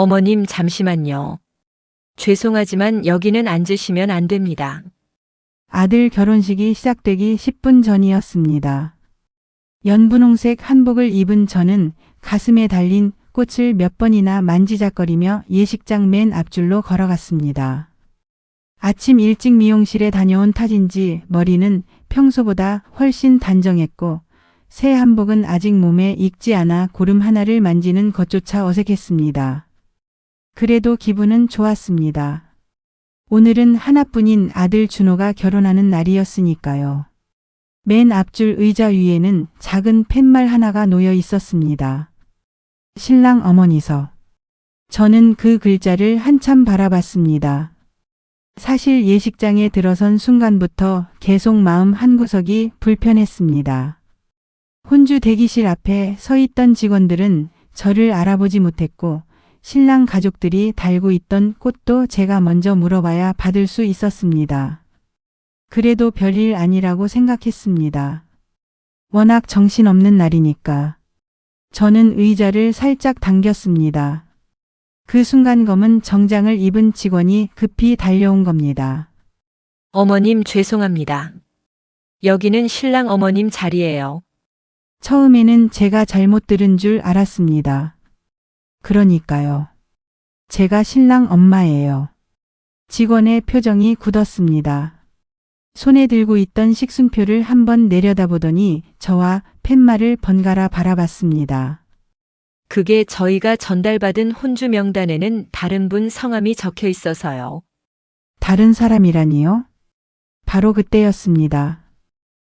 어머님 잠시만요. 죄송하지만 여기는 앉으시면 안 됩니다. 아들 결혼식이 시작되기 10분 전이었습니다. 연분홍색 한복을 입은 저는 가슴에 달린 꽃을 몇 번이나 만지작거리며 예식장 맨 앞줄로 걸어갔습니다. 아침 일찍 미용실에 다녀온 탓인지 머리는 평소보다 훨씬 단정했고 새 한복은 아직 몸에 익지 않아 고름 하나를 만지는 것조차 어색했습니다. 그래도 기분은 좋았습니다. 오늘은 하나뿐인 아들 준호가 결혼하는 날이었으니까요. 맨 앞줄 의자 위에는 작은 팻말 하나가 놓여 있었습니다. 신랑 어머니서. 저는 그 글자를 한참 바라봤습니다. 사실 예식장에 들어선 순간부터 계속 마음 한구석이 불편했습니다. 혼주 대기실 앞에 서 있던 직원들은 저를 알아보지 못했고 신랑 가족들이 달고 있던 꽃도 제가 먼저 물어봐야 받을 수 있었습니다. 그래도 별일 아니라고 생각했습니다. 워낙 정신없는 날이니까. 저는 의자를 살짝 당겼습니다. 그 순간 검은 정장을 입은 직원이 급히 달려온 겁니다. 어머님 죄송합니다. 여기는 신랑 어머님 자리예요. 처음에는 제가 잘못 들은 줄 알았습니다. 그러니까요. 제가 신랑 엄마예요. 직원의 표정이 굳었습니다. 손에 들고 있던 식순표를 한번 내려다보더니 저와 팻말을 번갈아 바라봤습니다. 그게 저희가 전달받은 혼주 명단에는 다른 분 성함이 적혀 있어서요. 다른 사람이라니요? 바로 그때였습니다.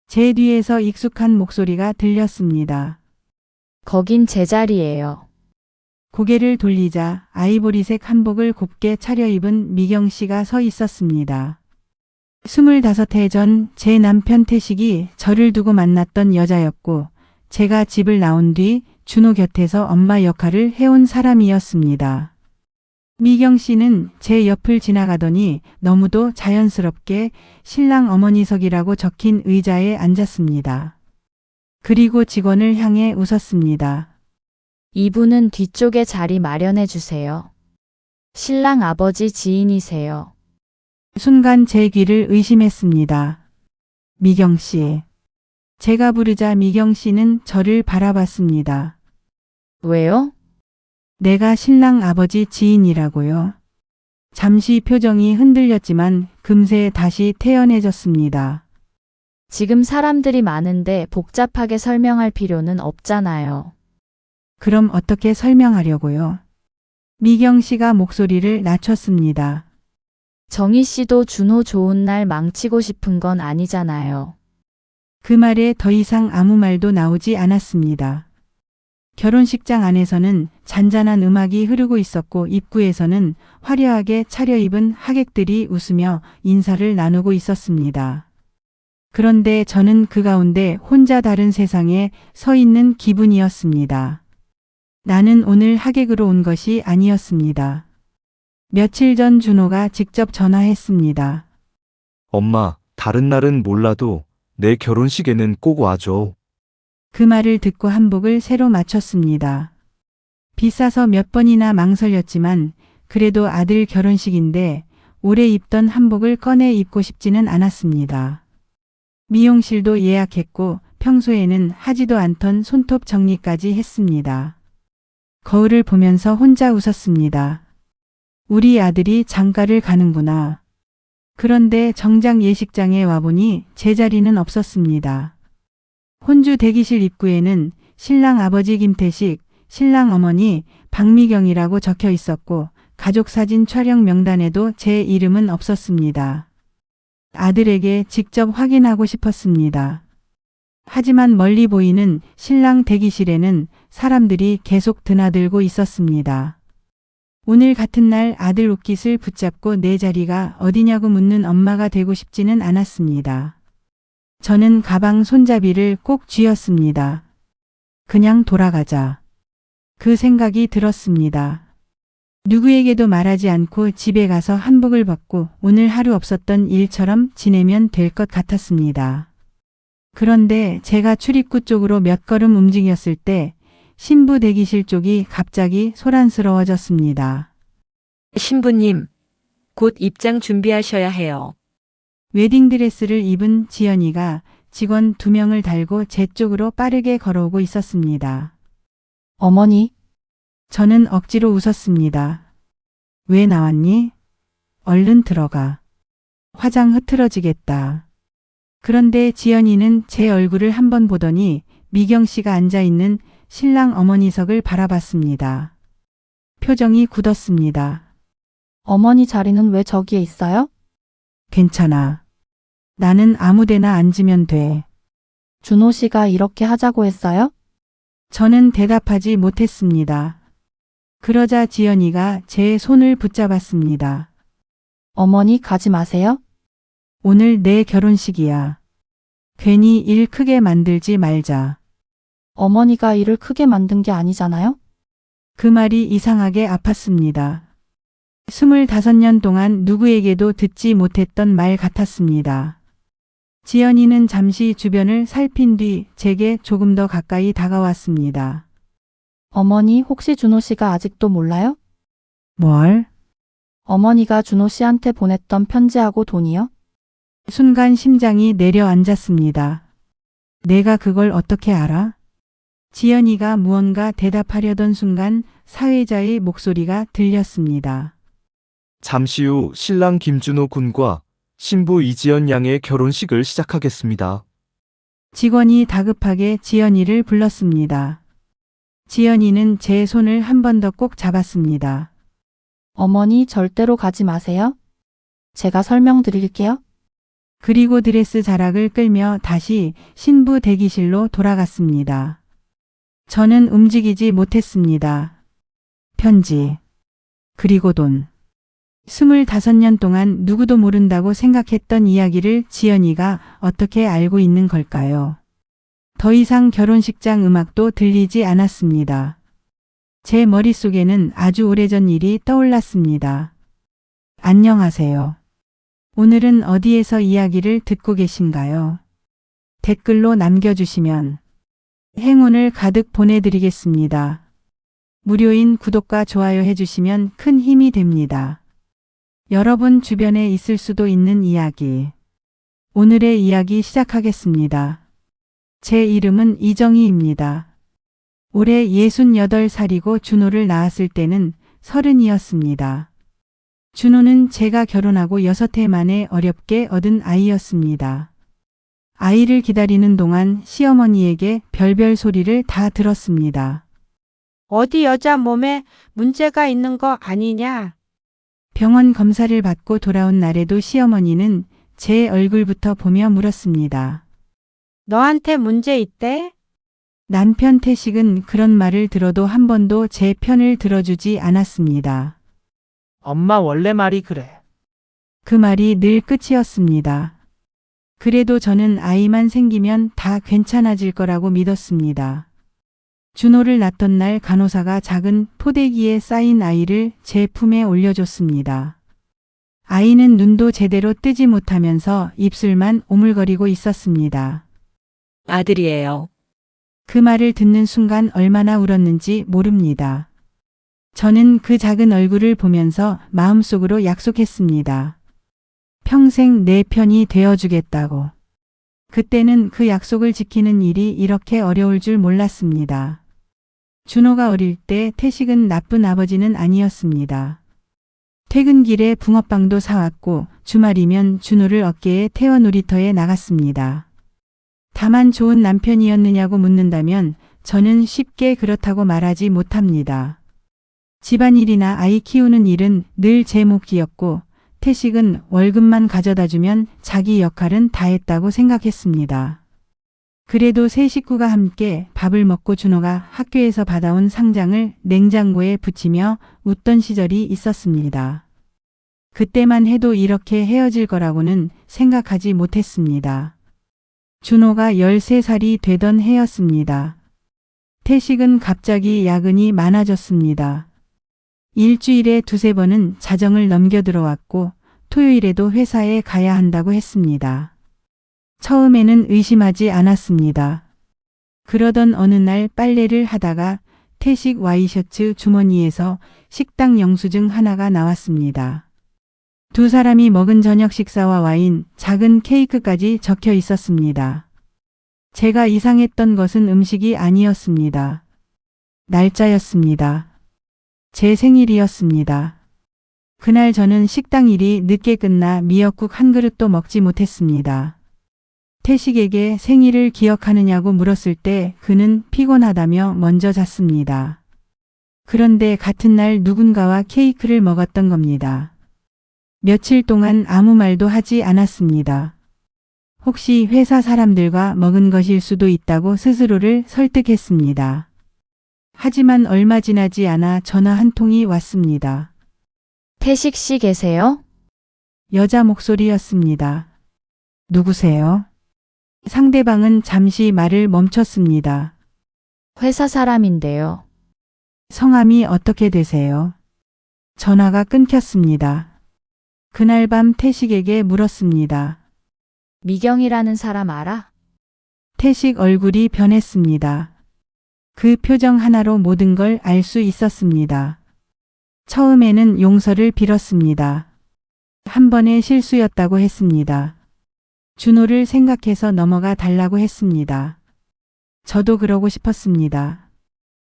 제 뒤에서 익숙한 목소리가 들렸습니다. 거긴 제 자리예요. 고개를 돌리자 아이보리색 한복을 곱게 차려입은 미경 씨가 서 있었습니다. 25해 전 제 남편 태식이 저를 두고 만났던 여자였고 제가 집을 나온 뒤 준호 곁에서 엄마 역할을 해온 사람이었습니다. 미경 씨는 제 옆을 지나가더니 너무도 자연스럽게 신랑 어머니석이라고 적힌 의자에 앉았습니다. 그리고 직원을 향해 웃었습니다. 이분은 뒤쪽에 자리 마련해 주세요. 신랑 아버지 지인이세요. 순간 제 귀를 의심했습니다. 미경 씨. 제가 부르자 미경 씨는 저를 바라봤습니다. 왜요? 내가 신랑 아버지 지인이라고요. 잠시 표정이 흔들렸지만 금세 다시 태연해졌습니다. 지금 사람들이 많은데 복잡하게 설명할 필요는 없잖아요. 그럼 어떻게 설명하려고요? 미경 씨가 목소리를 낮췄습니다. 정희 씨도 준호 좋은 날 망치고 싶은 건 아니잖아요. 그 말에 더 이상 아무 말도 나오지 않았습니다. 결혼식장 안에서는 잔잔한 음악이 흐르고 있었고 입구에서는 화려하게 차려입은 하객들이 웃으며 인사를 나누고 있었습니다. 그런데 저는 그 가운데 혼자 다른 세상에 서 있는 기분이었습니다. 나는 오늘 하객으로 온 것이 아니었습니다. 며칠 전 준호가 직접 전화했습니다. 엄마, 다른 날은 몰라도 내 결혼식에는 꼭 와줘. 그 말을 듣고 한복을 새로 맞췄습니다. 비싸서 몇 번이나 망설였지만 그래도 아들 결혼식인데 오래 입던 한복을 꺼내 입고 싶지는 않았습니다. 미용실도 예약했고 평소에는 하지도 않던 손톱 정리까지 했습니다. 거울을 보면서 혼자 웃었습니다. 우리 아들이 장가를 가는구나. 그런데 정작 예식장에 와보니 제 자리는 없었습니다. 혼주 대기실 입구에는 신랑 아버지 김태식, 신랑 어머니 박미경이라고 적혀 있었고 가족사진 촬영 명단에도 제 이름은 없었습니다. 아들에게 직접 확인하고 싶었습니다. 하지만 멀리 보이는 신랑 대기실에는 사람들이 계속 드나들고 있었습니다. 오늘 같은 날 아들 옷깃을 붙잡고 내 자리가 어디냐고 묻는 엄마가 되고 싶지는 않았습니다. 저는 가방 손잡이를 꼭 쥐었습니다. 그냥 돌아가자. 그 생각이 들었습니다. 누구에게도 말하지 않고 집에 가서 한복을 벗고 오늘 하루 없었던 일처럼 지내면 될 것 같았습니다. 그런데 제가 출입구 쪽으로 몇 걸음 움직였을 때 신부 대기실 쪽이 갑자기 소란스러워졌습니다. 신부님, 곧 입장 준비하셔야 해요. 웨딩드레스를 입은 지연이가 직원 2명을 달고 제 쪽으로 빠르게 걸어오고 있었습니다. 어머니, 저는 억지로 웃었습니다. 왜 나왔니? 얼른 들어가. 화장 흐트러지겠다. 그런데 지연이는 제 얼굴을 한번 보더니 미경 씨가 앉아있는 신랑 어머니석을 바라봤습니다. 표정이 굳었습니다. 어머니 자리는 왜 저기에 있어요? 괜찮아. 나는 아무데나 앉으면 돼. 준호 씨가 이렇게 하자고 했어요? 저는 대답하지 못했습니다. 그러자 지연이가 제 손을 붙잡았습니다. 어머니 가지 마세요. 오늘 내 결혼식이야. 괜히 일 크게 만들지 말자. 어머니가 일을 크게 만든 게 아니잖아요? 그 말이 이상하게 아팠습니다. 25년 동안 누구에게도 듣지 못했던 말 같았습니다. 지연이는 잠시 주변을 살핀 뒤 제게 조금 더 가까이 다가왔습니다. 어머니 혹시 준호 씨가 아직도 몰라요? 뭘? 어머니가 준호 씨한테 보냈던 편지하고 돈이요? 순간 심장이 내려앉았습니다. 내가 그걸 어떻게 알아? 지연이가 무언가 대답하려던 순간 사회자의 목소리가 들렸습니다. 잠시 후 신랑 김준호 군과 신부 이지연 양의 결혼식을 시작하겠습니다. 직원이 다급하게 지연이를 불렀습니다. 지연이는 제 손을 한 번 더 꼭 잡았습니다. 어머니 절대로 가지 마세요. 제가 설명드릴게요. 그리고 드레스 자락을 끌며 다시 신부 대기실로 돌아갔습니다. 저는 움직이지 못했습니다. 편지, 그리고 돈. 25년 동안 누구도 모른다고 생각했던 이야기를 지연이가 어떻게 알고 있는 걸까요? 더 이상 결혼식장 음악도 들리지 않았습니다. 제 머릿속에는 아주 오래전 일이 떠올랐습니다. 안녕하세요. 오늘은 어디에서 이야기를 듣고 계신가요? 댓글로 남겨주시면 행운을 가득 보내드리겠습니다. 무료인 구독과 좋아요 해주시면 큰 힘이 됩니다. 여러분 주변에 있을 수도 있는 이야기. 오늘의 이야기 시작하겠습니다. 제 이름은 이정희입니다. 올해 68살이고 준호를 낳았을 때는 30이었습니다. 준호는 제가 결혼하고 6해 만에 어렵게 얻은 아이였습니다. 아이를 기다리는 동안 시어머니에게 별별 소리를 다 들었습니다. 어디 여자 몸에 문제가 있는 거 아니냐? 병원 검사를 받고 돌아온 날에도 시어머니는 제 얼굴부터 보며 물었습니다. 너한테 문제 있대? 남편 태식은 그런 말을 들어도 한 번도 제 편을 들어주지 않았습니다. 엄마 원래 말이 그래. 그 말이 늘 끝이었습니다. 그래도 저는 아이만 생기면 다 괜찮아질 거라고 믿었습니다. 준호를 낳던 날 간호사가 작은 포대기에 쌓인 아이를 제 품에 올려줬습니다. 아이는 눈도 제대로 뜨지 못하면서 입술만 오물거리고 있었습니다. 아들이에요. 그 말을 듣는 순간 얼마나 울었는지 모릅니다. 저는 그 작은 얼굴을 보면서 마음속으로 약속했습니다. 평생 내 편이 되어주겠다고. 그때는 그 약속을 지키는 일이 이렇게 어려울 줄 몰랐습니다. 준호가 어릴 때 태식은 나쁜 아버지는 아니었습니다. 퇴근길에 붕어빵도 사왔고 주말이면 준호를 어깨에 태워 놀이터에 나갔습니다. 다만 좋은 남편이었느냐고 묻는다면 저는 쉽게 그렇다고 말하지 못합니다. 집안일이나 아이 키우는 일은 늘 제 몫이었고 태식은 월급만 가져다 주면 자기 역할은 다 했다고 생각했습니다. 그래도 세 식구가 함께 밥을 먹고 준호가 학교에서 받아온 상장을 냉장고에 붙이며 웃던 시절이 있었습니다. 그때만 해도 이렇게 헤어질 거라고는 생각하지 못했습니다. 준호가 13살이 되던 해였습니다. 태식은 갑자기 야근이 많아졌습니다. 일주일에 2-3번은 자정을 넘겨 들어왔고 토요일에도 회사에 가야 한다고 했습니다. 처음에는 의심하지 않았습니다. 그러던 어느 날 빨래를 하다가 태식 와이셔츠 주머니에서 식당 영수증 하나가 나왔습니다. 두 사람이 먹은 저녁 식사와 와인, 작은 케이크까지 적혀 있었습니다. 제가 이상했던 것은 음식이 아니었습니다. 날짜였습니다. 제 생일이었습니다. 그날 저는 식당 일이 늦게 끝나 미역국 한 그릇도 먹지 못했습니다. 태식에게 생일을 기억하느냐고 물었을 때 그는 피곤하다며 먼저 잤습니다. 그런데 같은 날 누군가와 케이크를 먹었던 겁니다. 며칠 동안 아무 말도 하지 않았습니다. 혹시 회사 사람들과 먹은 것일 수도 있다고 스스로를 설득했습니다. 하지만 얼마 지나지 않아 전화 한 통이 왔습니다. 태식 씨 계세요? 여자 목소리였습니다. 누구세요? 상대방은 잠시 말을 멈췄습니다. 회사 사람인데요. 성함이 어떻게 되세요? 전화가 끊겼습니다. 그날 밤 태식에게 물었습니다. 미경이라는 사람 알아? 태식 얼굴이 변했습니다. 그 표정 하나로 모든 걸 알 수 있었습니다. 처음에는 용서를 빌었습니다. 한 번의 실수였다고 했습니다. 준호를 생각해서 넘어가 달라고 했습니다. 저도 그러고 싶었습니다.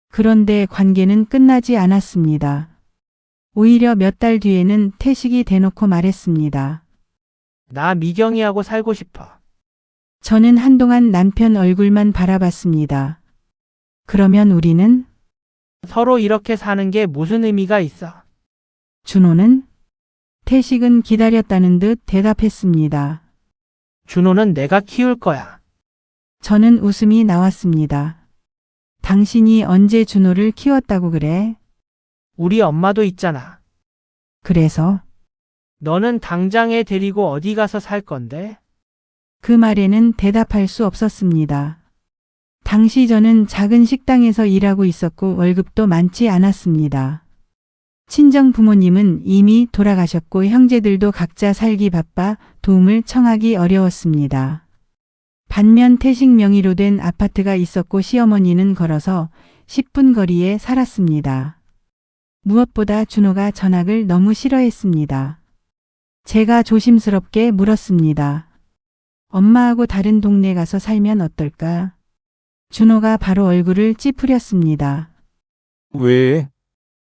그런데 관계는 끝나지 않았습니다. 오히려 몇 달 뒤에는 태식이 대놓고 말했습니다. 나 미경이하고 살고 싶어. 저는 한동안 남편 얼굴만 바라봤습니다. 그러면 우리는? 서로 이렇게 사는 게 무슨 의미가 있어? 준호는? 태식은 기다렸다는 듯 대답했습니다. 준호는 내가 키울 거야. 저는 웃음이 나왔습니다. 당신이 언제 준호를 키웠다고 그래? 우리 엄마도 있잖아. 그래서? 너는 당장 애 데리고 어디 가서 살 건데? 그 말에는 대답할 수 없었습니다. 당시 저는 작은 식당에서 일하고 있었고 월급도 많지 않았습니다. 친정 부모님은 이미 돌아가셨고 형제들도 각자 살기 바빠 도움을 청하기 어려웠습니다. 반면 태식 명의로 된 아파트가 있었고 시어머니는 걸어서 10분 거리에 살았습니다. 무엇보다 준호가 전학을 너무 싫어했습니다. 제가 조심스럽게 물었습니다. 엄마하고 다른 동네 가서 살면 어떨까? 준호가 바로 얼굴을 찌푸렸습니다. 왜?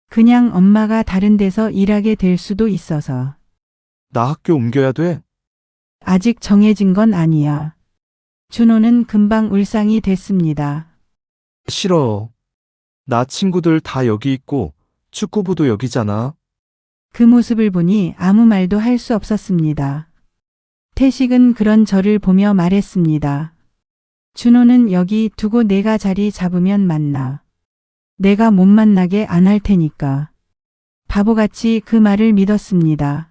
그냥 엄마가 다른 데서 일하게 될 수도 있어서. 나 학교 옮겨야 돼? 아직 정해진 건 아니야. 준호는 금방 울상이 됐습니다. 싫어. 나 친구들 다 여기 있고 축구부도 여기잖아. 그 모습을 보니 아무 말도 할 수 없었습니다. 태식은 그런 저를 보며 말했습니다. 준호는 여기 두고 내가 자리 잡으면 만나. 내가 못 만나게 안 할 테니까. 바보같이 그 말을 믿었습니다.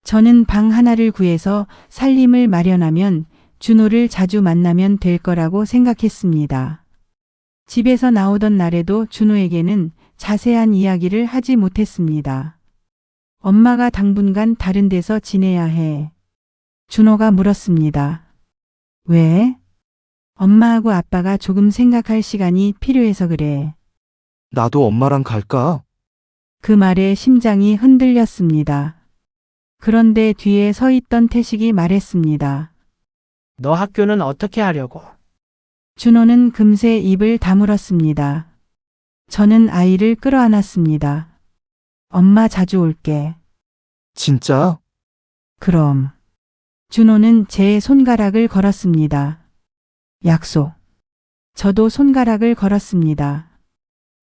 저는 방 하나를 구해서 살림을 마련하면 준호를 자주 만나면 될 거라고 생각했습니다. 집에서 나오던 날에도 준호에게는 자세한 이야기를 하지 못했습니다. 엄마가 당분간 다른 데서 지내야 해. 준호가 물었습니다. 왜? 엄마하고 아빠가 조금 생각할 시간이 필요해서 그래. 나도 엄마랑 갈까? 그 말에 심장이 흔들렸습니다. 그런데 뒤에 서 있던 태식이 말했습니다. 너 학교는 어떻게 하려고? 준호는 금세 입을 다물었습니다. 저는 아이를 끌어안았습니다. 엄마 자주 올게. 진짜? 그럼. 준호는 제 손가락을 걸었습니다. 약속. 저도 손가락을 걸었습니다.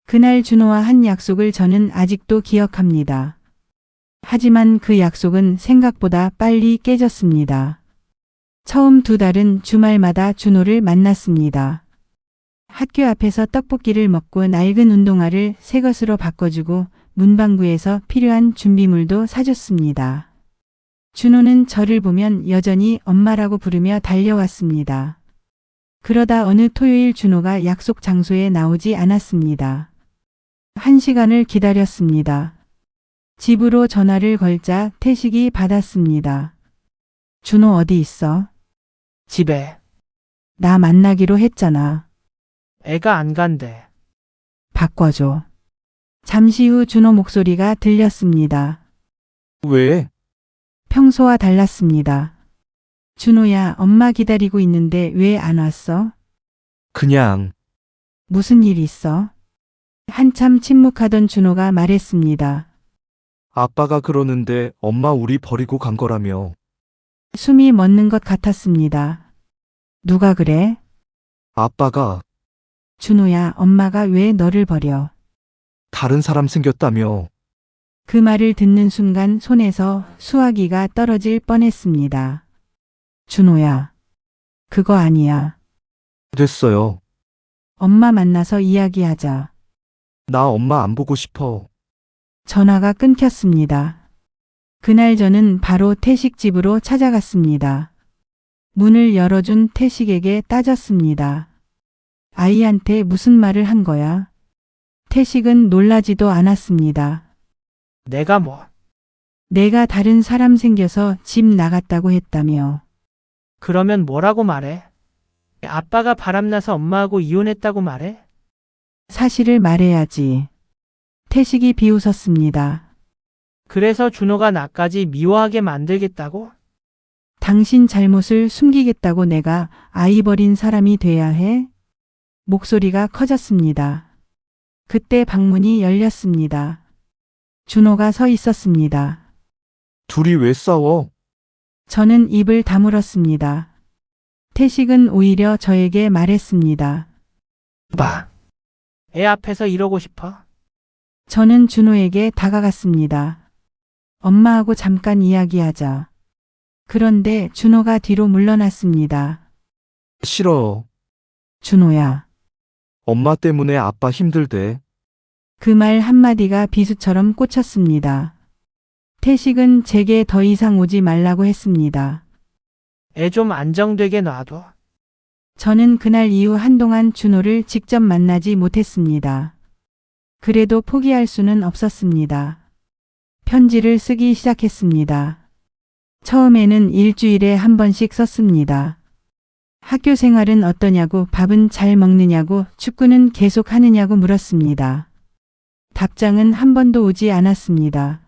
그날 준호와 한 약속을 저는 아직도 기억합니다. 하지만 그 약속은 생각보다 빨리 깨졌습니다. 처음 2달은 주말마다 준호를 만났습니다. 학교 앞에서 떡볶이를 먹고 낡은 운동화를 새 것으로 바꿔주고 문방구에서 필요한 준비물도 사줬습니다. 준호는 저를 보면 여전히 엄마라고 부르며 달려왔습니다. 그러다 어느 토요일 준호가 약속 장소에 나오지 않았습니다. 1시간을 기다렸습니다. 집으로 전화를 걸자 태식이 받았습니다. 준호 어디 있어? 집에. 나 만나기로 했잖아. 애가 안 간대. 바꿔줘. 잠시 후 준호 목소리가 들렸습니다. 왜? 평소와 달랐습니다. 준호야, 엄마 기다리고 있는데 왜 안 왔어? 그냥, 무슨 일 있어? 한참 침묵하던 준호가 말했습니다. 아빠가 그러는데 엄마 우리 버리고 간 거라며. 숨이 멎는 것 같았습니다. 누가 그래? 아빠가 준호야, 엄마가 왜 너를 버려? 다른 사람 생겼다며. 그 말을 듣는 순간 손에서 수화기가 떨어질 뻔했습니다. 준호야, 그거 아니야. 됐어요. 엄마 만나서 이야기하자. 나 엄마 안 보고 싶어. 전화가 끊겼습니다. 그날 저는 바로 태식집으로 찾아갔습니다. 문을 열어준 태식에게 따졌습니다. 아이한테 무슨 말을 한 거야? 태식은 놀라지도 않았습니다. 내가 뭐? 내가 다른 사람 생겨서 집 나갔다고 했다며. 그러면 뭐라고 말해? 아빠가 바람나서 엄마하고 이혼했다고 말해? 사실을 말해야지. 태식이 비웃었습니다. 그래서 준호가 나까지 미워하게 만들겠다고? 당신 잘못을 숨기겠다고 내가 아이 버린 사람이 돼야 해? 목소리가 커졌습니다. 그때 방문이 열렸습니다. 준호가 서 있었습니다. 둘이 왜 싸워? 저는 입을 다물었습니다. 태식은 오히려 저에게 말했습니다. 봐. 애 앞에서 이러고 싶어? 저는 준호에게 다가갔습니다. 엄마하고 잠깐 이야기하자. 그런데 준호가 뒤로 물러났습니다. 싫어. 준호야. 엄마 때문에 아빠 힘들대. 그 말 한마디가 비수처럼 꽂혔습니다. 태식은 제게 더 이상 오지 말라고 했습니다. 애 좀 안정되게 놔둬. 저는 그날 이후 한동안 준호를 직접 만나지 못했습니다. 그래도 포기할 수는 없었습니다. 편지를 쓰기 시작했습니다. 처음에는 일주일에 한 번씩 썼습니다. 학교 생활은 어떠냐고, 밥은 잘 먹느냐고, 축구는 계속 하느냐고 물었습니다. 답장은 한 번도 오지 않았습니다.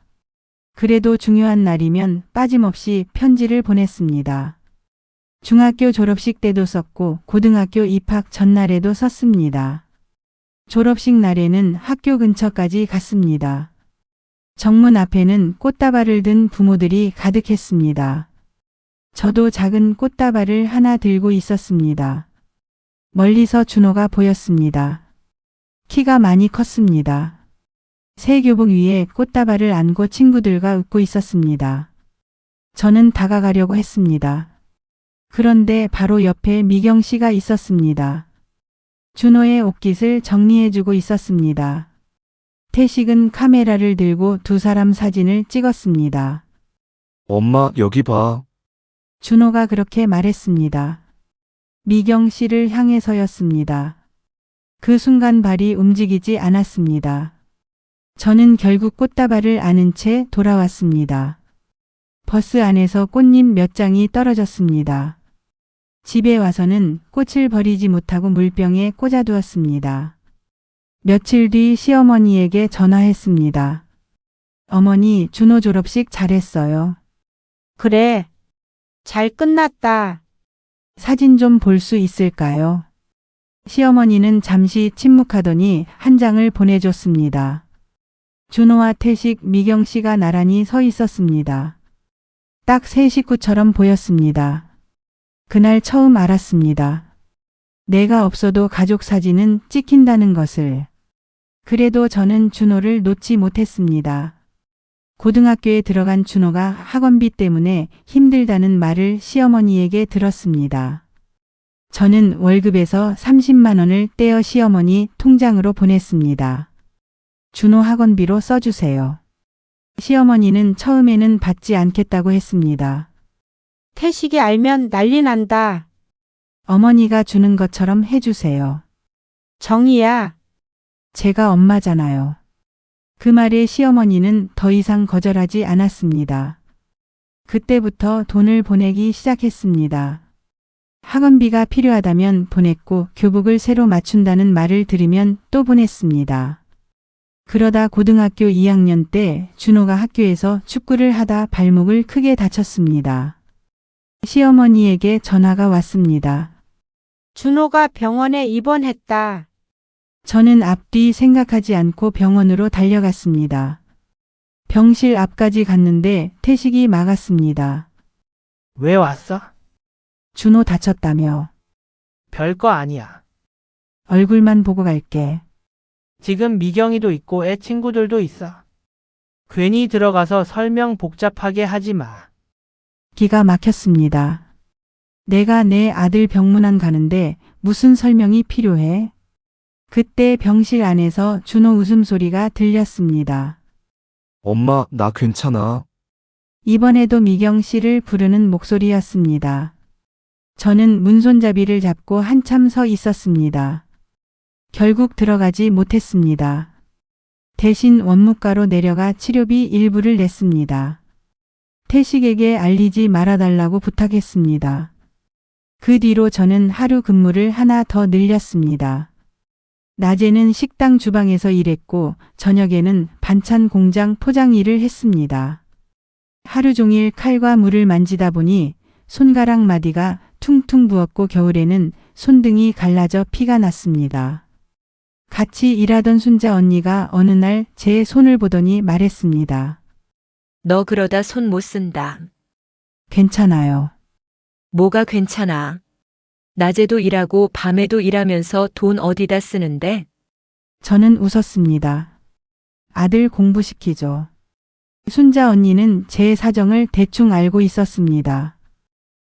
그래도 중요한 날이면 빠짐없이 편지를 보냈습니다. 중학교 졸업식 때도 썼고 고등학교 입학 전날에도 썼습니다. 졸업식 날에는 학교 근처까지 갔습니다. 정문 앞에는 꽃다발을 든 부모들이 가득했습니다. 저도 작은 꽃다발을 하나 들고 있었습니다. 멀리서 준호가 보였습니다. 키가 많이 컸습니다. 새 교복 위에 꽃다발을 안고 친구들과 웃고 있었습니다. 저는 다가가려고 했습니다. 그런데 바로 옆에 미경 씨가 있었습니다. 준호의 옷깃을 정리해주고 있었습니다. 태식은 카메라를 들고 두 사람 사진을 찍었습니다. 엄마, 여기 봐. 준호가 그렇게 말했습니다. 미경 씨를 향해서였습니다. 그 순간 발이 움직이지 않았습니다. 저는 결국 꽃다발을 안은 채 돌아왔습니다. 버스 안에서 꽃잎 몇 장이 떨어졌습니다. 집에 와서는 꽃을 버리지 못하고 물병에 꽂아두었습니다. 며칠 뒤 시어머니에게 전화했습니다. 어머니, 준호 졸업식 잘했어요. 그래. 잘 끝났다. 사진 좀 볼 수 있을까요? 시어머니는 잠시 침묵하더니 한 장을 보내줬습니다. 준호와 태식, 미경 씨가 나란히 서 있었습니다. 딱 세 식구처럼 보였습니다. 그날 처음 알았습니다. 내가 없어도 가족 사진은 찍힌다는 것을. 그래도 저는 준호를 놓지 못했습니다. 고등학교에 들어간 준호가 학원비 때문에 힘들다는 말을 시어머니에게 들었습니다. 저는 월급에서 30만 원을 떼어 시어머니 통장으로 보냈습니다. 준호 학원비로 써주세요. 시어머니는 처음에는 받지 않겠다고 했습니다. 태식이 알면 난리 난다. 어머니가 주는 것처럼 해주세요. 정이야. 제가 엄마잖아요. 그 말에 시어머니는 더 이상 거절하지 않았습니다. 그때부터 돈을 보내기 시작했습니다. 학원비가 필요하다면 보냈고 교복을 새로 맞춘다는 말을 들으면 또 보냈습니다. 그러다 고등학교 2학년 때 준호가 학교에서 축구를 하다 발목을 크게 다쳤습니다. 시어머니에게 전화가 왔습니다. 준호가 병원에 입원했다. 저는 앞뒤 생각하지 않고 병원으로 달려갔습니다. 병실 앞까지 갔는데 태식이 막았습니다. 왜 왔어? 준호 다쳤다며. 별거 아니야. 얼굴만 보고 갈게. 지금 미경이도 있고 애 친구들도 있어. 괜히 들어가서 설명 복잡하게 하지 마. 기가 막혔습니다. 내가 내 아들 병문안 가는데 무슨 설명이 필요해? 그때 병실 안에서 준호 웃음소리가 들렸습니다. 엄마, 나 괜찮아. 이번에도 미경 씨를 부르는 목소리였습니다. 저는 문손잡이를 잡고 한참 서 있었습니다. 결국 들어가지 못했습니다. 대신 원무과로 내려가 치료비 일부를 냈습니다. 태식에게 알리지 말아달라고 부탁했습니다. 그 뒤로 저는 하루 근무를 하나 더 늘렸습니다. 낮에는 식당 주방에서 일했고 저녁에는 반찬 공장 포장 일을 했습니다. 하루 종일 칼과 물을 만지다 보니 손가락 마디가 퉁퉁 부었고 겨울에는 손등이 갈라져 피가 났습니다. 같이 일하던 순자 언니가 어느 날 제 손을 보더니 말했습니다. 너 그러다 손 못 쓴다. 괜찮아요. 뭐가 괜찮아. 낮에도 일하고 밤에도 일하면서 돈 어디다 쓰는데? 저는 웃었습니다. 아들 공부시키죠. 순자 언니는 제 사정을 대충 알고 있었습니다.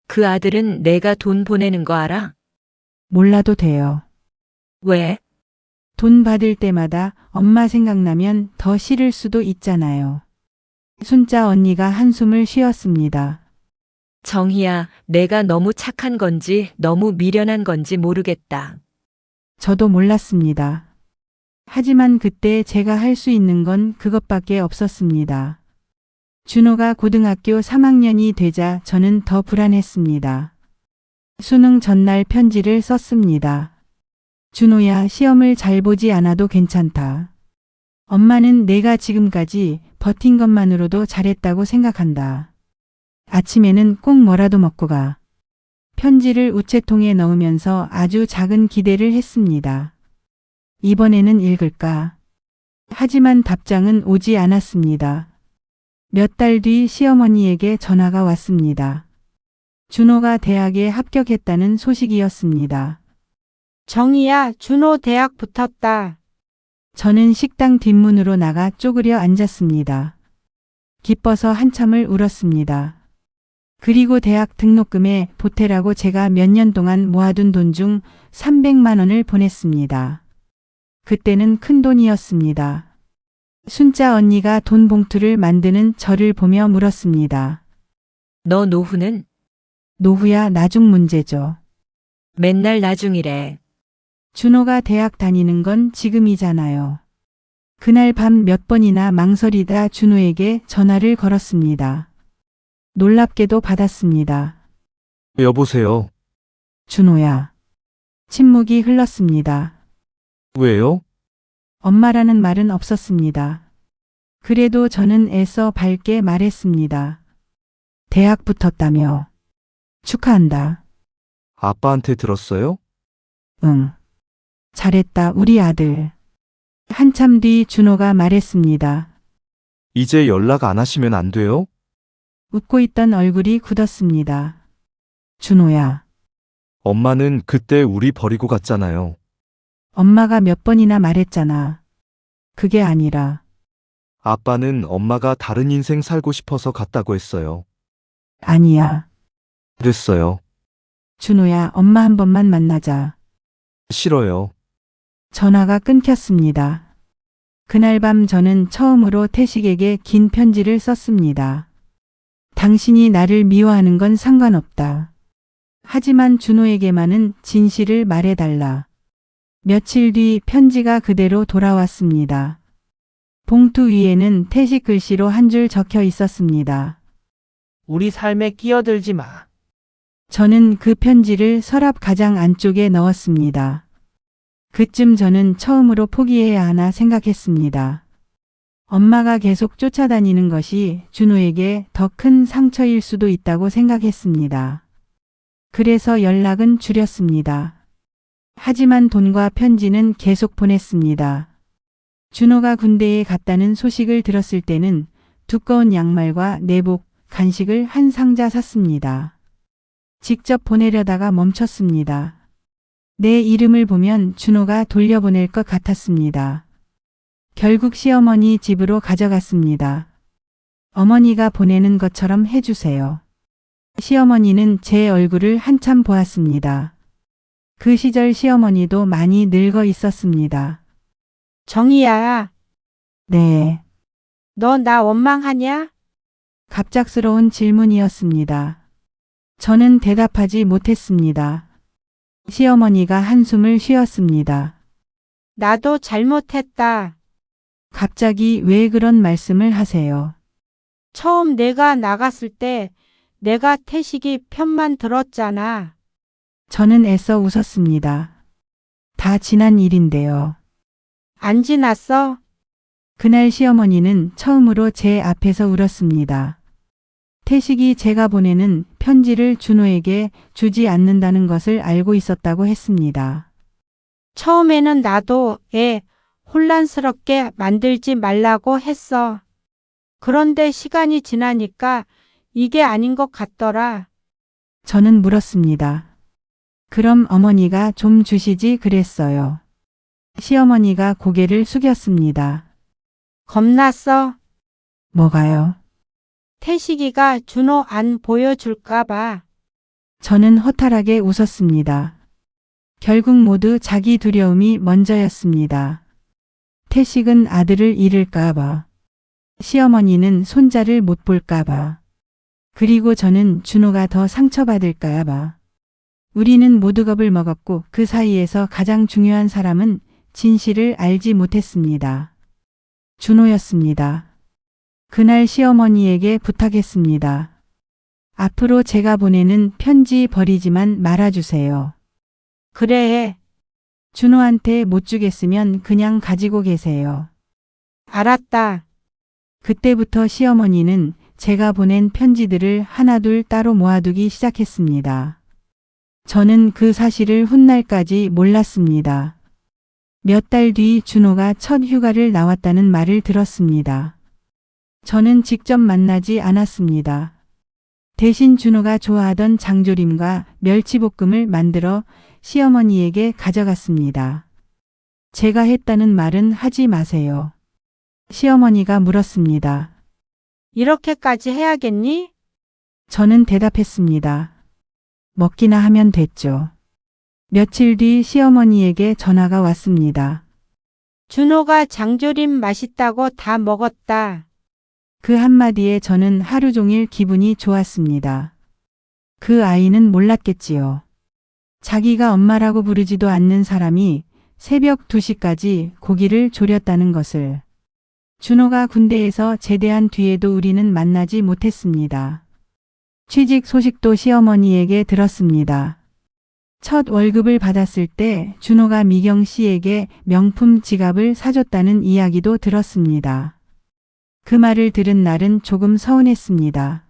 그 아들은 내가 돈 보내는 거 알아? 몰라도 돼요. 왜? 돈 받을 때마다 엄마 생각나면 더 싫을 수도 있잖아요. 순자 언니가 한숨을 쉬었습니다. 정희야, 내가 너무 착한 건지 너무 미련한 건지 모르겠다. 저도 몰랐습니다. 하지만 그때 제가 할 수 있는 건 그것밖에 없었습니다. 준호가 고등학교 3학년이 되자 저는 더 불안했습니다. 수능 전날 편지를 썼습니다. 준호야, 시험을 잘 보지 않아도 괜찮다. 엄마는 내가 지금까지 버틴 것만으로도 잘했다고 생각한다. 아침에는 꼭 뭐라도 먹고 가. 편지를 우체통에 넣으면서 아주 작은 기대를 했습니다. 이번에는 읽을까? 하지만 답장은 오지 않았습니다. 몇 달 뒤 시어머니에게 전화가 왔습니다. 준호가 대학에 합격했다는 소식이었습니다. 정희야, 준호 대학 붙었다. 저는 식당 뒷문으로 나가 쪼그려 앉았습니다. 기뻐서 한참을 울었습니다. 그리고 대학 등록금에 보태라고 제가 몇 년 동안 모아둔 돈 중 300만 원을 보냈습니다. 그때는 큰 돈이었습니다. 순자 언니가 돈 봉투를 만드는 저를 보며 물었습니다. 너 노후는? 노후야 나중 문제죠. 맨날 나중이래. 준호가 대학 다니는 건 지금이잖아요. 그날 밤 몇 번이나 망설이다 준호에게 전화를 걸었습니다. 놀랍게도 받았습니다. 여보세요. 준호야. 침묵이 흘렀습니다. 왜요? 엄마라는 말은 없었습니다. 그래도 저는 애써 밝게 말했습니다. 대학 붙었다며. 축하한다. 아빠한테 들었어요? 응. 잘했다, 우리 아들. 한참 뒤 준호가 말했습니다. 이제 연락 안 하시면 안 돼요? 웃고 있던 얼굴이 굳었습니다. 준호야. 엄마는 그때 우리 버리고 갔잖아요. 엄마가 몇 번이나 말했잖아. 그게 아니라. 아빠는 엄마가 다른 인생 살고 싶어서 갔다고 했어요. 아니야. 그랬어요. 준호야, 엄마 한 번만 만나자. 싫어요. 전화가 끊겼습니다. 그날 밤 저는 처음으로 태식에게 긴 편지를 썼습니다. 당신이 나를 미워하는 건 상관없다. 하지만 준호에게만은 진실을 말해달라. 며칠 뒤 편지가 그대로 돌아왔습니다. 봉투 위에는 태식 글씨로 한 줄 적혀 있었습니다. 우리 삶에 끼어들지 마. 저는 그 편지를 서랍 가장 안쪽에 넣었습니다. 그쯤 저는 처음으로 포기해야 하나 생각했습니다. 엄마가 계속 쫓아다니는 것이 준호에게 더 큰 상처일 수도 있다고 생각했습니다. 그래서 연락은 줄였습니다. 하지만 돈과 편지는 계속 보냈습니다. 준호가 군대에 갔다는 소식을 들었을 때는 두꺼운 양말과 내복, 간식을 한 상자 샀습니다. 직접 보내려다가 멈췄습니다. 내 이름을 보면 준호가 돌려보낼 것 같았습니다. 결국 시어머니 집으로 가져갔습니다. 어머니가 보내는 것처럼 해주세요. 시어머니는 제 얼굴을 한참 보았습니다. 그 시절 시어머니도 많이 늙어 있었습니다. 정희야, 네. 너 나 원망하냐? 갑작스러운 질문이었습니다. 저는 대답하지 못했습니다. 시어머니가 한숨을 쉬었습니다. 나도 잘못했다. 갑자기 왜 그런 말씀을 하세요? 처음 내가 나갔을 때 내가 태식이 편만 들었잖아. 저는 애써 웃었습니다. 다 지난 일인데요. 안 지났어? 그날 시어머니는 처음으로 제 앞에서 울었습니다. 태식이 제가 보내는 편지를 준호에게 주지 않는다는 것을 알고 있었다고 했습니다. 처음에는 나도 애 혼란스럽게 만들지 말라고 했어. 그런데 시간이 지나니까 이게 아닌 것 같더라. 저는 물었습니다. 그럼 어머니가 좀 주시지 그랬어요. 시어머니가 고개를 숙였습니다. 겁났어. 뭐가요? 태식이가 준호 안 보여줄까봐. 저는 허탈하게 웃었습니다. 결국 모두 자기 두려움이 먼저였습니다. 태식은 아들을 잃을까봐. 시어머니는 손자를 못 볼까봐. 그리고 저는 준호가 더 상처받을까봐. 우리는 모두 겁을 먹었고 그 사이에서 가장 중요한 사람은 진실을 알지 못했습니다. 준호였습니다. 그날 시어머니에게 부탁했습니다. 앞으로 제가 보내는 편지 버리지만 말아주세요. 그래. 준호한테 못 주겠으면 그냥 가지고 계세요. 알았다. 그때부터 시어머니는 제가 보낸 편지들을 하나둘 따로 모아두기 시작했습니다. 저는 그 사실을 훗날까지 몰랐습니다. 몇 달 뒤 준호가 첫 휴가를 나왔다는 말을 들었습니다. 저는 직접 만나지 않았습니다. 대신 준호가 좋아하던 장조림과 멸치볶음을 만들어 시어머니에게 가져갔습니다. 제가 했다는 말은 하지 마세요. 시어머니가 물었습니다. 이렇게까지 해야겠니? 저는 대답했습니다. 먹기나 하면 됐죠. 며칠 뒤 시어머니에게 전화가 왔습니다. 준호가 장조림 맛있다고 다 먹었다. 그 한마디에 저는 하루 종일 기분이 좋았습니다. 그 아이는 몰랐겠지요. 자기가 엄마라고 부르지도 않는 사람이 새벽 2시까지 고기를 졸였다는 것을. 준호가 군대에서 제대한 뒤에도 우리는 만나지 못했습니다. 취직 소식도 시어머니에게 들었습니다. 첫 월급을 받았을 때 준호가 미경 씨에게 명품 지갑을 사줬다는 이야기도 들었습니다. 그 말을 들은 날은 조금 서운했습니다.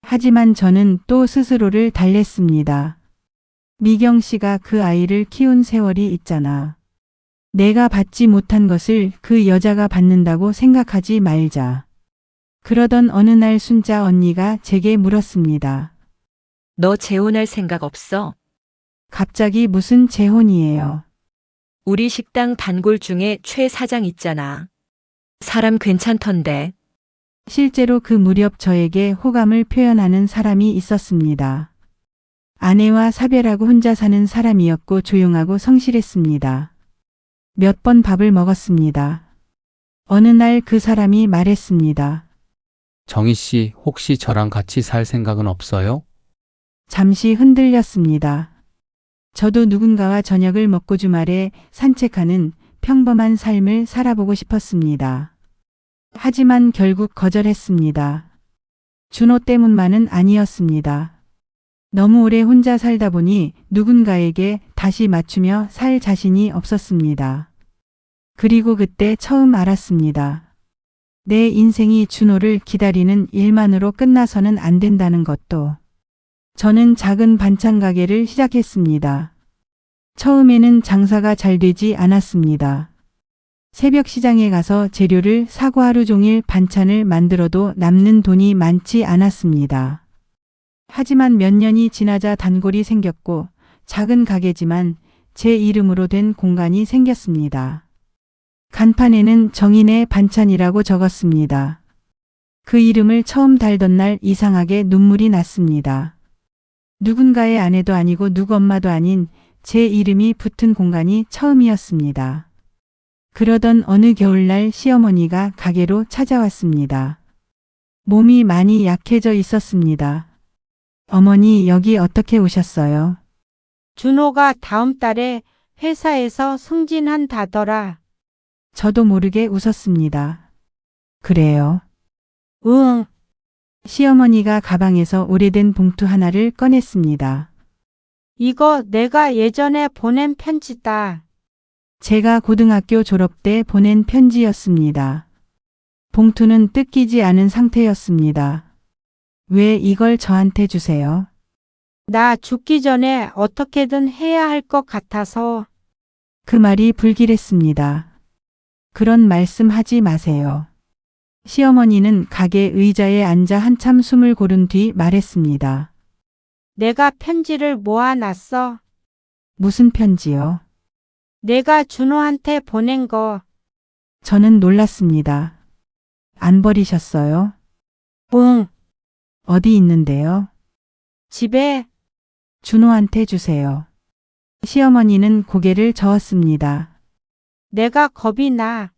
하지만 저는 또 스스로를 달랬습니다. 미경 씨가 그 아이를 키운 세월이 있잖아. 내가 받지 못한 것을 그 여자가 받는다고 생각하지 말자. 그러던 어느 날 순자 언니가 제게 물었습니다. 너 재혼할 생각 없어? 갑자기 무슨 재혼이에요? 우리 식당 단골 중에 최 사장 있잖아. 사람 괜찮던데. 실제로 그 무렵 저에게 호감을 표현하는 사람이 있었습니다. 아내와 사별하고 혼자 사는 사람이었고 조용하고 성실했습니다. 몇 번 밥을 먹었습니다. 어느 날 그 사람이 말했습니다. 정희 씨, 혹시 저랑 같이 살 생각은 없어요? 잠시 흔들렸습니다. 저도 누군가와 저녁을 먹고 주말에 산책하는 평범한 삶을 살아보고 싶었습니다. 하지만 결국 거절했습니다. 준호 때문만은 아니었습니다. 너무 오래 혼자 살다 보니 누군가에게 다시 맞추며 살 자신이 없었습니다. 그리고 그때 처음 알았습니다. 내 인생이 준호를 기다리는 일만으로 끝나서는 안 된다는 것도. 저는 작은 반찬 가게를 시작했습니다. 처음에는 장사가 잘 되지 않았습니다. 새벽 시장에 가서 재료를 사고 하루 종일 반찬을 만들어도 남는 돈이 많지 않았습니다. 하지만 몇 년이 지나자 단골이 생겼고 작은 가게지만 제 이름으로 된 공간이 생겼습니다. 간판에는 정인의 반찬이라고 적었습니다. 그 이름을 처음 달던 날 이상하게 눈물이 났습니다. 누군가의 아내도 아니고 누구 엄마도 아닌 제 이름이 붙은 공간이 처음이었습니다. 그러던 어느 겨울날 시어머니가 가게로 찾아왔습니다. 몸이 많이 약해져 있었습니다. 어머니, 여기 어떻게 오셨어요? 준호가 다음 달에 회사에서 승진한다더라. 저도 모르게 웃었습니다. 그래요? 응, 시어머니가 가방에서 오래된 봉투 하나를 꺼냈습니다. 이거 내가 예전에 보낸 편지다. 제가 고등학교 졸업 때 보낸 편지였습니다. 봉투는 뜯기지 않은 상태였습니다. 왜 이걸 저한테 주세요? 나 죽기 전에 어떻게든 해야 할 것 같아서. 그 말이 불길했습니다. 그런 말씀 하지 마세요. 시어머니는 가게 의자에 앉아 한참 숨을 고른 뒤 말했습니다. 내가 편지를 모아놨어. 무슨 편지요? 내가 준호한테 보낸 거. 저는 놀랐습니다. 안 버리셨어요? 응, 어디 있는데요? 집에. 준호한테 주세요. 시어머니는 고개를 저었습니다. 내가 겁이 나.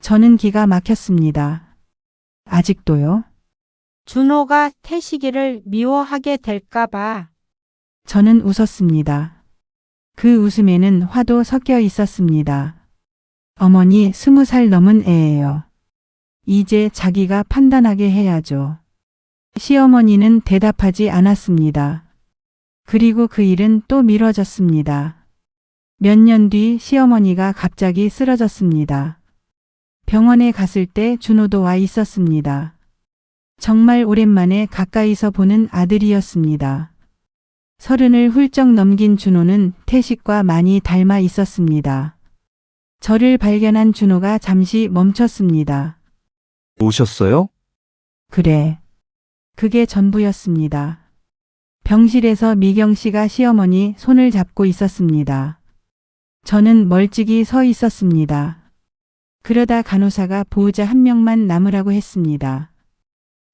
저는 기가 막혔습니다. 아직도요? 준호가 태식이를 미워하게 될까봐. 저는 웃었습니다. 그 웃음에는 화도 섞여 있었습니다. 어머니 20살 넘은 애예요. 이제 자기가 판단하게 해야죠. 시어머니는 대답하지 않았습니다. 그리고 그 일은 또 미뤄졌습니다. 몇 년 뒤 시어머니가 갑자기 쓰러졌습니다. 병원에 갔을 때 준호도 와 있었습니다. 정말 오랜만에 가까이서 보는 아들이었습니다. 30을 훌쩍 넘긴 준호는 태식과 많이 닮아 있었습니다. 저를 발견한 준호가 잠시 멈췄습니다. 오셨어요? 그래. 그게 전부였습니다. 병실에서 미경 씨가 시어머니 손을 잡고 있었습니다. 저는 멀찍이 서 있었습니다. 그러다 간호사가 보호자 한 명만 남으라고 했습니다.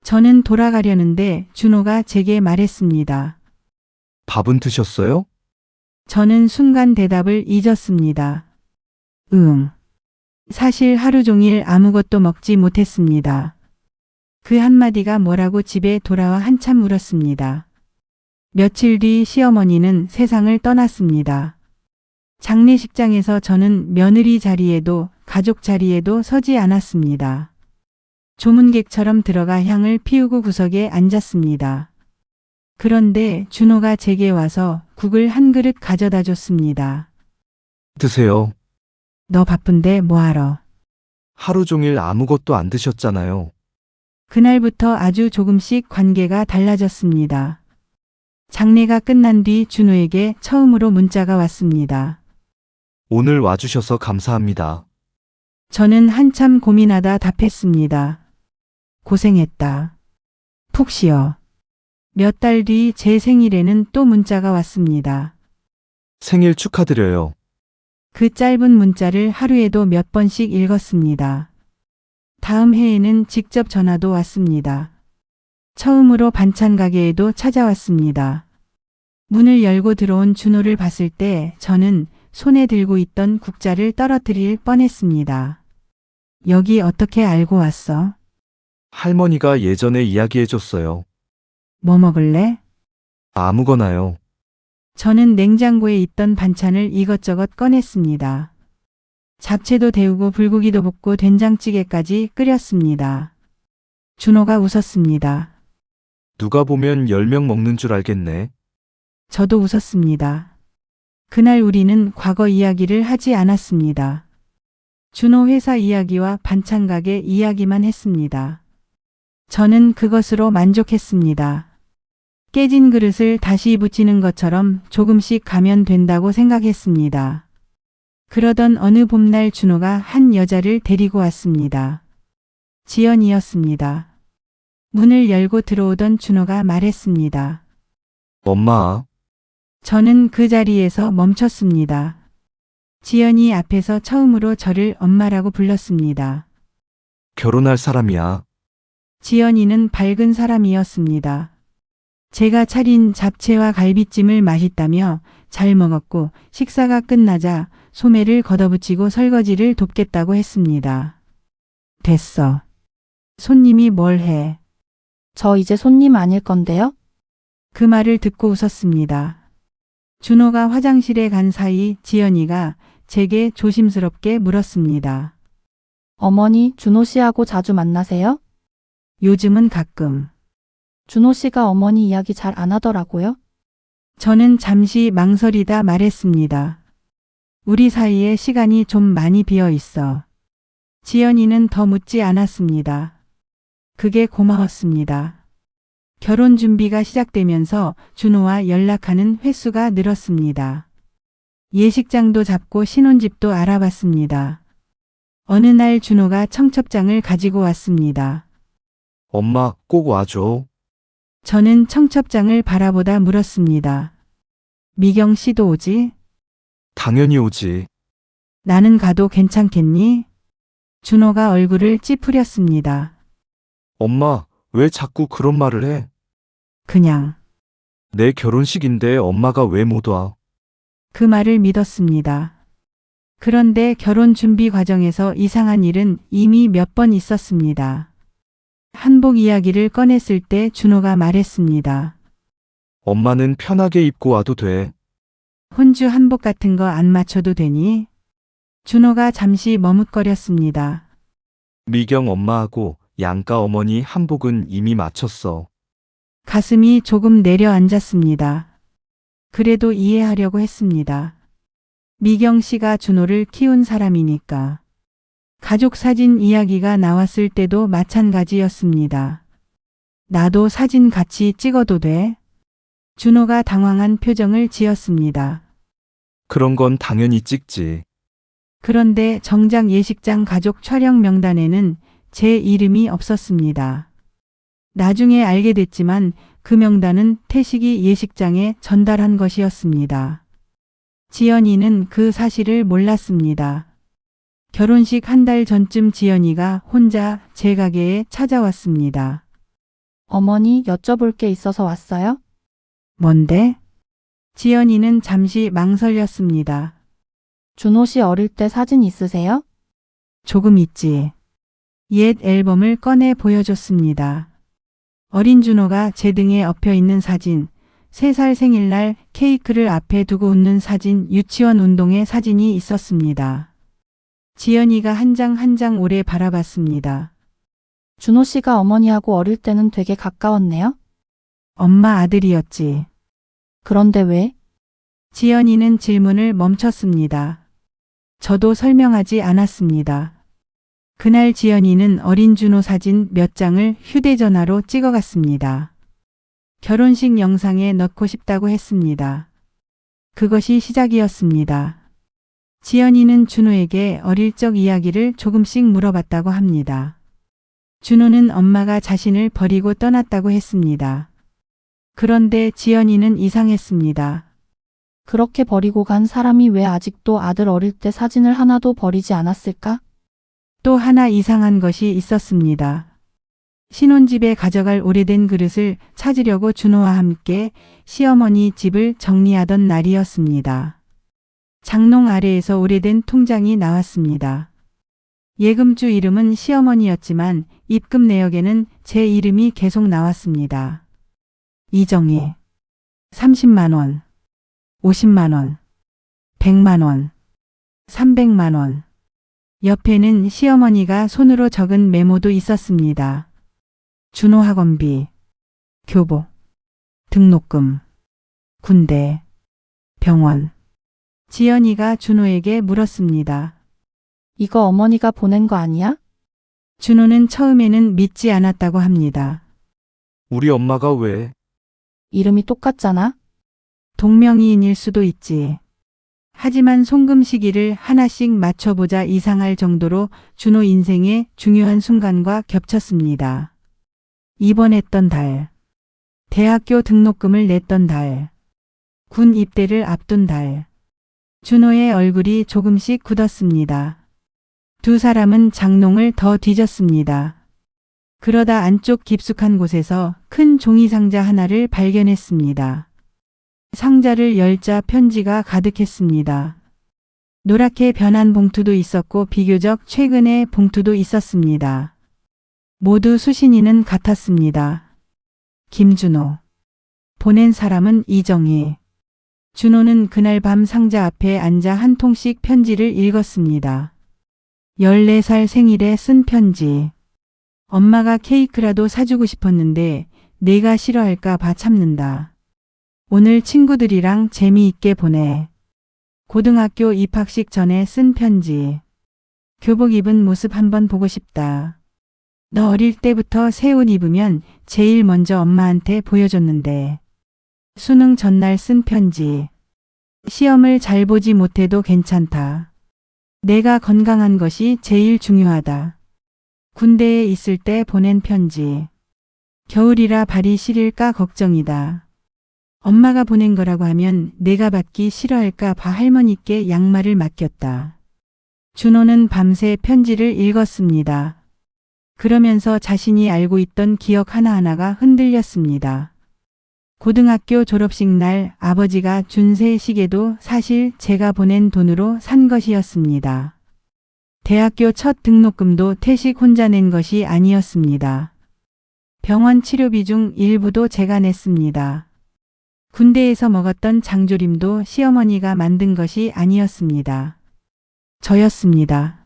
저는 돌아가려는데 준호가 제게 말했습니다. 밥은 드셨어요? 저는 순간 대답을 잊었습니다. 응. 사실 하루 종일 아무것도 먹지 못했습니다. 그 한마디가 뭐라고 집에 돌아와 한참 울었습니다. 며칠 뒤 시어머니는 세상을 떠났습니다. 장례식장에서 저는 며느리 자리에도 가족 자리에도 서지 않았습니다. 조문객처럼 들어가 향을 피우고 구석에 앉았습니다. 그런데 준호가 제게 와서 국을 한 그릇 가져다 줬습니다. 드세요. 너 바쁜데 뭐하러? 하루 종일 아무것도 안 드셨잖아요. 그날부터 아주 조금씩 관계가 달라졌습니다. 장례가 끝난 뒤 준호에게 처음으로 문자가 왔습니다. 오늘 와주셔서 감사합니다. 저는 한참 고민하다 답했습니다. 고생했다. 푹 쉬어. 몇 달 뒤 제 생일에는 또 문자가 왔습니다. 생일 축하드려요. 그 짧은 문자를 하루에도 몇 번씩 읽었습니다. 다음 해에는 직접 전화도 왔습니다. 처음으로 반찬 가게에도 찾아왔습니다. 문을 열고 들어온 준호를 봤을 때 저는 손에 들고 있던 국자를 떨어뜨릴 뻔했습니다. 여기 어떻게 알고 왔어? 할머니가 예전에 이야기해줬어요. 뭐 먹을래? 아무거나요. 저는 냉장고에 있던 반찬을 이것저것 꺼냈습니다. 잡채도 데우고 불고기도 볶고 된장찌개까지 끓였습니다. 준호가 웃었습니다. 누가 보면 10명 먹는 줄 알겠네. 저도 웃었습니다. 그날 우리는 과거 이야기를 하지 않았습니다. 준호 회사 이야기와 반찬 가게 이야기만 했습니다. 저는 그것으로 만족했습니다. 깨진 그릇을 다시 붙이는 것처럼 조금씩 가면 된다고 생각했습니다. 그러던 어느 봄날 준호가 한 여자를 데리고 왔습니다. 지연이었습니다. 문을 열고 들어오던 준호가 말했습니다. 엄마, 저는 그 자리에서 멈췄습니다. 지연이 앞에서 처음으로 저를 엄마라고 불렀습니다. 결혼할 사람이야. 지연이는 밝은 사람이었습니다. 제가 차린 잡채와 갈비찜을 맛있다며 잘 먹었고 식사가 끝나자 소매를 걷어붙이고 설거지를 돕겠다고 했습니다. 됐어. 손님이 뭘 해? 저 이제 손님 아닐 건데요? 그 말을 듣고 웃었습니다. 준호가 화장실에 간 사이 지연이가 제게 조심스럽게 물었습니다. 어머니, 준호 씨하고 자주 만나세요? 요즘은 가끔. 준호 씨가 어머니 이야기 잘 안 하더라고요. 저는 잠시 망설이다 말했습니다. 우리 사이에 시간이 좀 많이 비어 있어. 지연이는 더 묻지 않았습니다. 그게 고마웠습니다. 결혼 준비가 시작되면서 준호와 연락하는 횟수가 늘었습니다. 예식장도 잡고 신혼집도 알아봤습니다. 어느 날 준호가 청첩장을 가지고 왔습니다. 엄마, 꼭 와줘. 저는 청첩장을 바라보다 물었습니다. 미경 씨도 오지? 당연히 오지. 나는 가도 괜찮겠니? 준호가 얼굴을 찌푸렸습니다. 엄마, 왜 자꾸 그런 말을 해? 그냥 내 결혼식인데 엄마가 왜 못 와? 그 말을 믿었습니다. 그런데 결혼 준비 과정에서 이상한 일은 이미 몇 번 있었습니다. 한복 이야기를 꺼냈을 때 준호가 말했습니다. 엄마는 편하게 입고 와도 돼. 혼주 한복 같은 거 안 맞춰도 되니? 준호가 잠시 머뭇거렸습니다. 미경 엄마하고 양가 어머니 한복은 이미 맞췄어. 가슴이 조금 내려앉았습니다. 그래도 이해하려고 했습니다. 미경 씨가 준호를 키운 사람이니까. 가족 사진 이야기가 나왔을 때도 마찬가지였습니다. 나도 사진 같이 찍어도 돼? 준호가 당황한 표정을 지었습니다. 그런 건 당연히 찍지. 그런데 정작 예식장 가족 촬영 명단에는 제 이름이 없었습니다. 나중에 알게 됐지만 그 명단은 태식이 예식장에 전달한 것이었습니다. 지연이는 그 사실을 몰랐습니다. 결혼식 한 달 전쯤 지연이가 혼자 제 가게에 찾아왔습니다. 어머니, 여쭤볼 게 있어서 왔어요? 뭔데? 지연이는 잠시 망설였습니다. 준호 씨 어릴 때 사진 있으세요? 조금 있지. 옛 앨범을 꺼내 보여줬습니다. 어린 준호가 제 등에 엎여 있는 사진, 3살 생일날 케이크를 앞에 두고 웃는 사진, 유치원 운동회 사진이 있었습니다. 지연이가 한 장 한 장 오래 바라봤습니다. 준호 씨가 어머니하고 어릴 때는 되게 가까웠네요? 엄마 아들이었지. 그런데 왜? 지연이는 질문을 멈췄습니다. 저도 설명하지 않았습니다. 그날 지연이는 어린 준호 사진 몇 장을 휴대전화로 찍어갔습니다. 결혼식 영상에 넣고 싶다고 했습니다. 그것이 시작이었습니다. 지연이는 준호에게 어릴 적 이야기를 조금씩 물어봤다고 합니다. 준호는 엄마가 자신을 버리고 떠났다고 했습니다. 그런데 지연이는 이상했습니다. 그렇게 버리고 간 사람이 왜 아직도 아들 어릴 때 사진을 하나도 버리지 않았을까? 또 하나 이상한 것이 있었습니다. 신혼집에 가져갈 오래된 그릇을 찾으려고 준호와 함께 시어머니 집을 정리하던 날이었습니다. 장롱 아래에서 오래된 통장이 나왔습니다. 예금주 이름은 시어머니였지만 입금 내역에는 제 이름이 계속 나왔습니다. 이정희 30만 원, 50만 원, 100만 원, 300만 원. 옆에는 시어머니가 손으로 적은 메모도 있었습니다. 준호 학원비, 교복, 등록금, 군대, 병원. 지연이가 준호에게 물었습니다. 이거 어머니가 보낸 거 아니야? 준호는 처음에는 믿지 않았다고 합니다. 우리 엄마가 왜? 이름이 똑같잖아? 동명이인일 수도 있지. 하지만 송금 시기를 하나씩 맞춰보자 이상할 정도로 준호 인생의 중요한 순간과 겹쳤습니다. 입원했던 달, 대학교 등록금을 냈던 달, 군 입대를 앞둔 달. 준호의 얼굴이 조금씩 굳었습니다. 두 사람은 장롱을 더 뒤졌습니다. 그러다 안쪽 깊숙한 곳에서 큰 종이 상자 하나를 발견했습니다. 상자를 열자 편지가 가득했습니다. 노랗게 변한 봉투도 있었고 비교적 최근의 봉투도 있었습니다. 모두 수신인은 같았습니다. 김준호. 보낸 사람은 이정희. 준호는 그날 밤 상자 앞에 앉아 한 통씩 편지를 읽었습니다. 14살 생일에 쓴 편지. 엄마가 케이크라도 사주고 싶었는데 내가 싫어할까 봐 참는다. 오늘 친구들이랑 재미있게 보내. 고등학교 입학식 전에 쓴 편지. 교복 입은 모습 한번 보고 싶다. 너 어릴 때부터 새 옷 입으면 제일 먼저 엄마한테 보여줬는데. 수능 전날 쓴 편지. 시험을 잘 보지 못해도 괜찮다. 내가 건강한 것이 제일 중요하다. 군대에 있을 때 보낸 편지. 겨울이라 발이 시릴까 걱정이다. 엄마가 보낸 거라고 하면 내가 받기 싫어할까 봐 할머니께 양말을 맡겼다. 준호는 밤새 편지를 읽었습니다. 그러면서 자신이 알고 있던 기억 하나하나가 흔들렸습니다. 고등학교 졸업식 날 아버지가 준 새 시계도 사실 제가 보낸 돈으로 산 것이었습니다. 대학교 첫 등록금도 태식 혼자 낸 것이 아니었습니다. 병원 치료비 중 일부도 제가 냈습니다. 군대에서 먹었던 장조림도 시어머니가 만든 것이 아니었습니다. 저였습니다.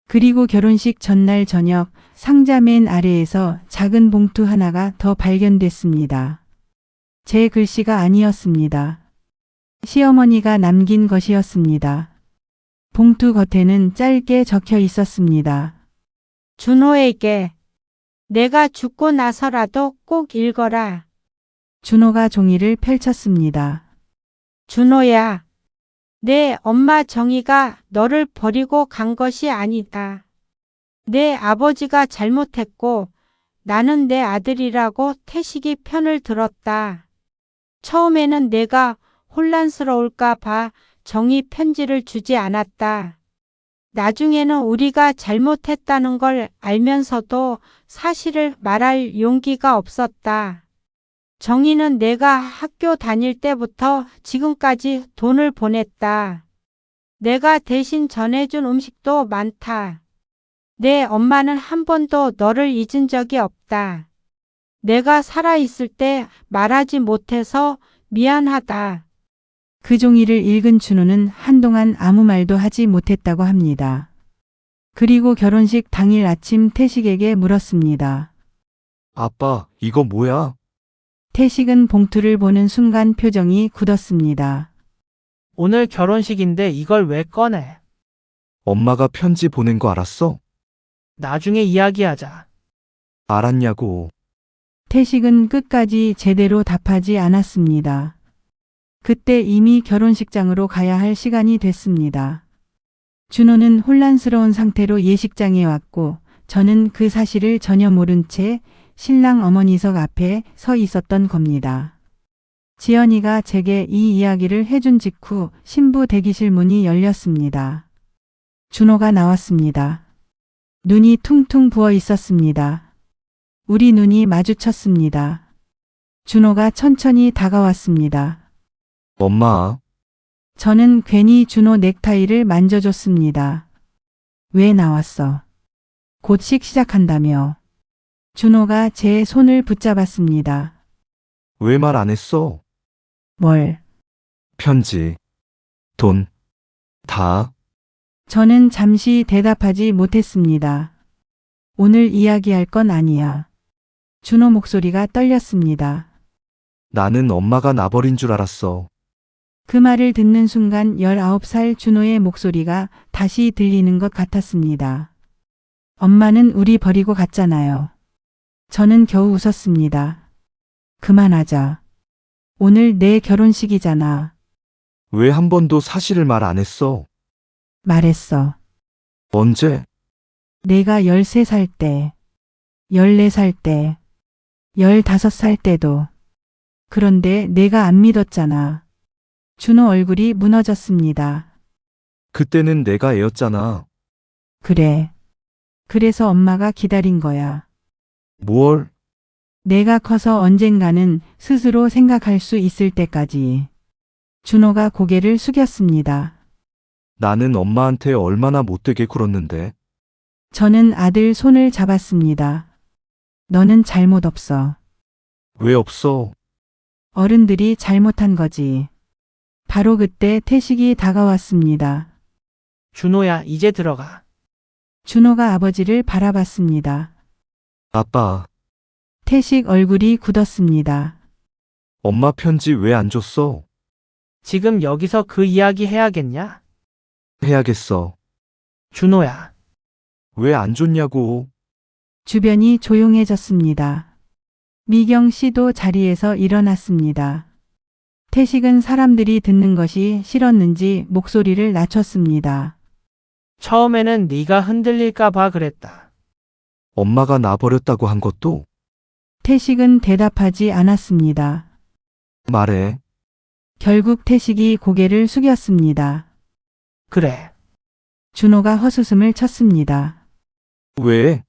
그리고 결혼식 전날 저녁 상자 맨 아래에서 작은 봉투 하나가 더 발견됐습니다. 제 글씨가 아니었습니다. 시어머니가 남긴 것이었습니다. 봉투 겉에는 짧게 적혀 있었습니다. 준호에게 내가 죽고 나서라도 꼭 읽어라. 준호가 종이를 펼쳤습니다. 준호야, 내 엄마 정희가 너를 버리고 간 것이 아니다. 내 아버지가 잘못했고 나는 내 아들이라고 태식이 편을 들었다. 처음에는 내가 혼란스러울까 봐 정희 편지를 주지 않았다. 나중에는 우리가 잘못했다는 걸 알면서도 사실을 말할 용기가 없었다. 정희는 내가 학교 다닐 때부터 지금까지 돈을 보냈다. 내가 대신 전해준 음식도 많다. 내 엄마는 한 번도 너를 잊은 적이 없다. 내가 살아있을 때 말하지 못해서 미안하다. 그 종이를 읽은 준호는 한동안 아무 말도 하지 못했다고 합니다. 그리고 결혼식 당일 아침 태식에게 물었습니다. 아빠, 이거 뭐야? 태식은 봉투를 보는 순간 표정이 굳었습니다. 오늘 결혼식인데 이걸 왜 꺼내? 엄마가 편지 보낸 거 알았어? 나중에 이야기하자. 알았냐고. 태식은 끝까지 제대로 답하지 않았습니다. 그때 이미 결혼식장으로 가야 할 시간이 됐습니다. 준호는 혼란스러운 상태로 예식장에 왔고 저는 그 사실을 전혀 모른 채 신랑 어머니석 앞에 서 있었던 겁니다. 지연이가 제게 이 이야기를 해준 직후 신부 대기실 문이 열렸습니다. 준호가 나왔습니다. 눈이 퉁퉁 부어 있었습니다. 우리 눈이 마주쳤습니다. 준호가 천천히 다가왔습니다. 엄마, 저는 괜히 준호 넥타이를 만져줬습니다. 왜 나왔어? 곧 식 시작한다며. 준호가 제 손을 붙잡았습니다. 왜 말 안 했어? 뭘? 편지, 돈, 다. 저는 잠시 대답하지 못했습니다. 오늘 이야기할 건 아니야. 준호 목소리가 떨렸습니다. 나는 엄마가 나버린 줄 알았어. 그 말을 듣는 순간 19살 준호의 목소리가 다시 들리는 것 같았습니다. 엄마는 우리 버리고 갔잖아요. 저는 겨우 웃었습니다. 그만하자. 오늘 내 결혼식이잖아. 왜 한 번도 사실을 말 안 했어? 말했어. 언제? 내가 13살 때, 14살 때, 15살 때도. 그런데 내가 안 믿었잖아. 준호 얼굴이 무너졌습니다. 그때는 내가 애였잖아. 그래. 그래서 엄마가 기다린 거야. 뭘? 내가 커서 언젠가는 스스로 생각할 수 있을 때까지. 준호가 고개를 숙였습니다. 나는 엄마한테 얼마나 못되게 굴었는데. 저는 아들 손을 잡았습니다. 너는 잘못 없어. 왜 없어? 어른들이 잘못한 거지. 바로 그때 태식이 다가왔습니다. 준호야, 이제 들어가. 준호가 아버지를 바라봤습니다. 아빠, 태식 얼굴이 굳었습니다. 엄마 편지 왜 안 줬어? 지금 여기서 그 이야기 해야겠냐? 해야겠어. 준호야. 왜 안 줬냐고. 주변이 조용해졌습니다. 미경 씨도 자리에서 일어났습니다. 태식은 사람들이 듣는 것이 싫었는지 목소리를 낮췄습니다. 처음에는 네가 흔들릴까 봐 그랬다. 엄마가 나 버렸다고 한 것도? 태식은 대답하지 않았습니다. 말해. 결국 태식이 고개를 숙였습니다. 그래. 준호가 헛웃음을 쳤습니다. 왜?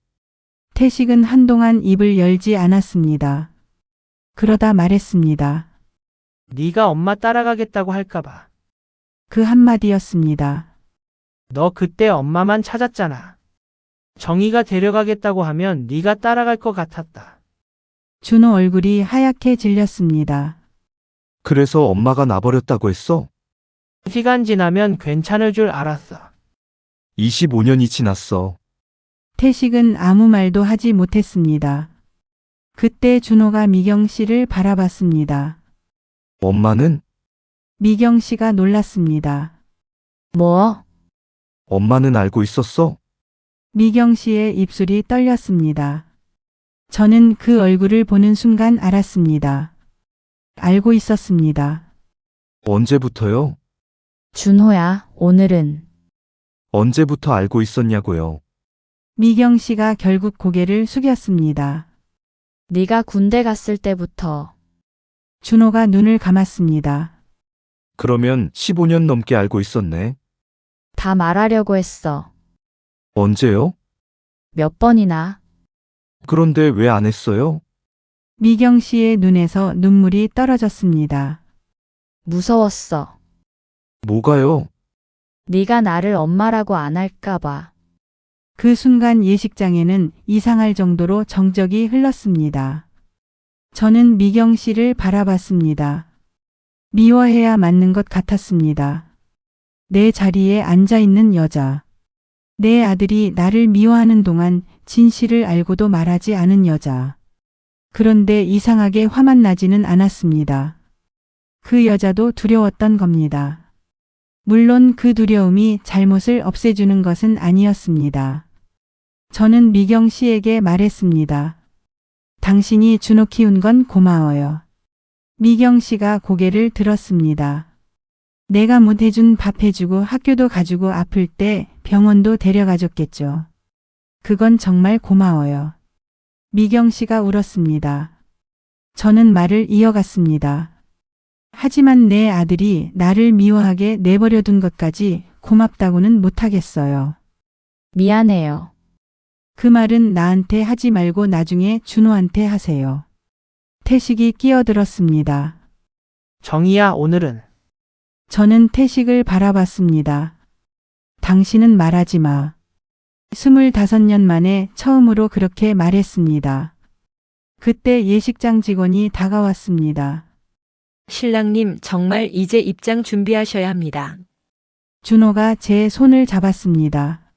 태식은 한동안 입을 열지 않았습니다. 그러다 말했습니다. 네가 엄마 따라가겠다고 할까 봐. 그 한마디였습니다. 너 그때 엄마만 찾았잖아. 정희가 데려가겠다고 하면 네가 따라갈 것 같았다. 준호 얼굴이 하얗게 질렸습니다. 그래서 엄마가 나 버렸다고 했어? 시간 지나면 괜찮을 줄 알았어. 25년이 지났어. 태식은 아무 말도 하지 못했습니다. 그때 준호가 미경 씨를 바라봤습니다. 엄마는? 미경 씨가 놀랐습니다. 뭐? 엄마는 알고 있었어? 미경 씨의 입술이 떨렸습니다. 저는 그 얼굴을 보는 순간 알았습니다. 알고 있었습니다. 언제부터요? 준호야, 오늘은. 언제부터 알고 있었냐고요. 미경 씨가 결국 고개를 숙였습니다. 네가 군대 갔을 때부터. 준호가 눈을 감았습니다. 그러면 15년 넘게 알고 있었네. 다 말하려고 했어. 언제요? 몇 번이나. 그런데 왜 안 했어요? 미경 씨의 눈에서 눈물이 떨어졌습니다. 무서웠어. 뭐가요? 네가 나를 엄마라고 안 할까 봐. 그 순간 예식장에는 이상할 정도로 정적이 흘렀습니다. 저는 미경 씨를 바라봤습니다. 미워해야 맞는 것 같았습니다. 내 자리에 앉아 있는 여자. 내 아들이 나를 미워하는 동안 진실을 알고도 말하지 않은 여자. 그런데 이상하게 화만 나지는 않았습니다. 그 여자도 두려웠던 겁니다. 물론 그 두려움이 잘못을 없애주는 것은 아니었습니다. 저는 미경 씨에게 말했습니다. 당신이 준호 키운 건 고마워요. 미경 씨가 고개를 들었습니다. 내가 못 해준 밥 해주고 학교도 가주고 아플 때 병원도 데려가줬겠죠. 그건 정말 고마워요. 미경 씨가 울었습니다. 저는 말을 이어갔습니다. 하지만 내 아들이 나를 미워하게 내버려둔 것까지 고맙다고는 못하겠어요. 미안해요. 그 말은 나한테 하지 말고 나중에 준호한테 하세요. 태식이 끼어들었습니다. 정희야, 오늘은. 저는 태식을 바라봤습니다. 당신은 말하지 마. 25년 만에 처음으로 그렇게 말했습니다. 그때 예식장 직원이 다가왔습니다. 신랑님 정말 이제 입장 준비하셔야 합니다. 준호가 제 손을 잡았습니다.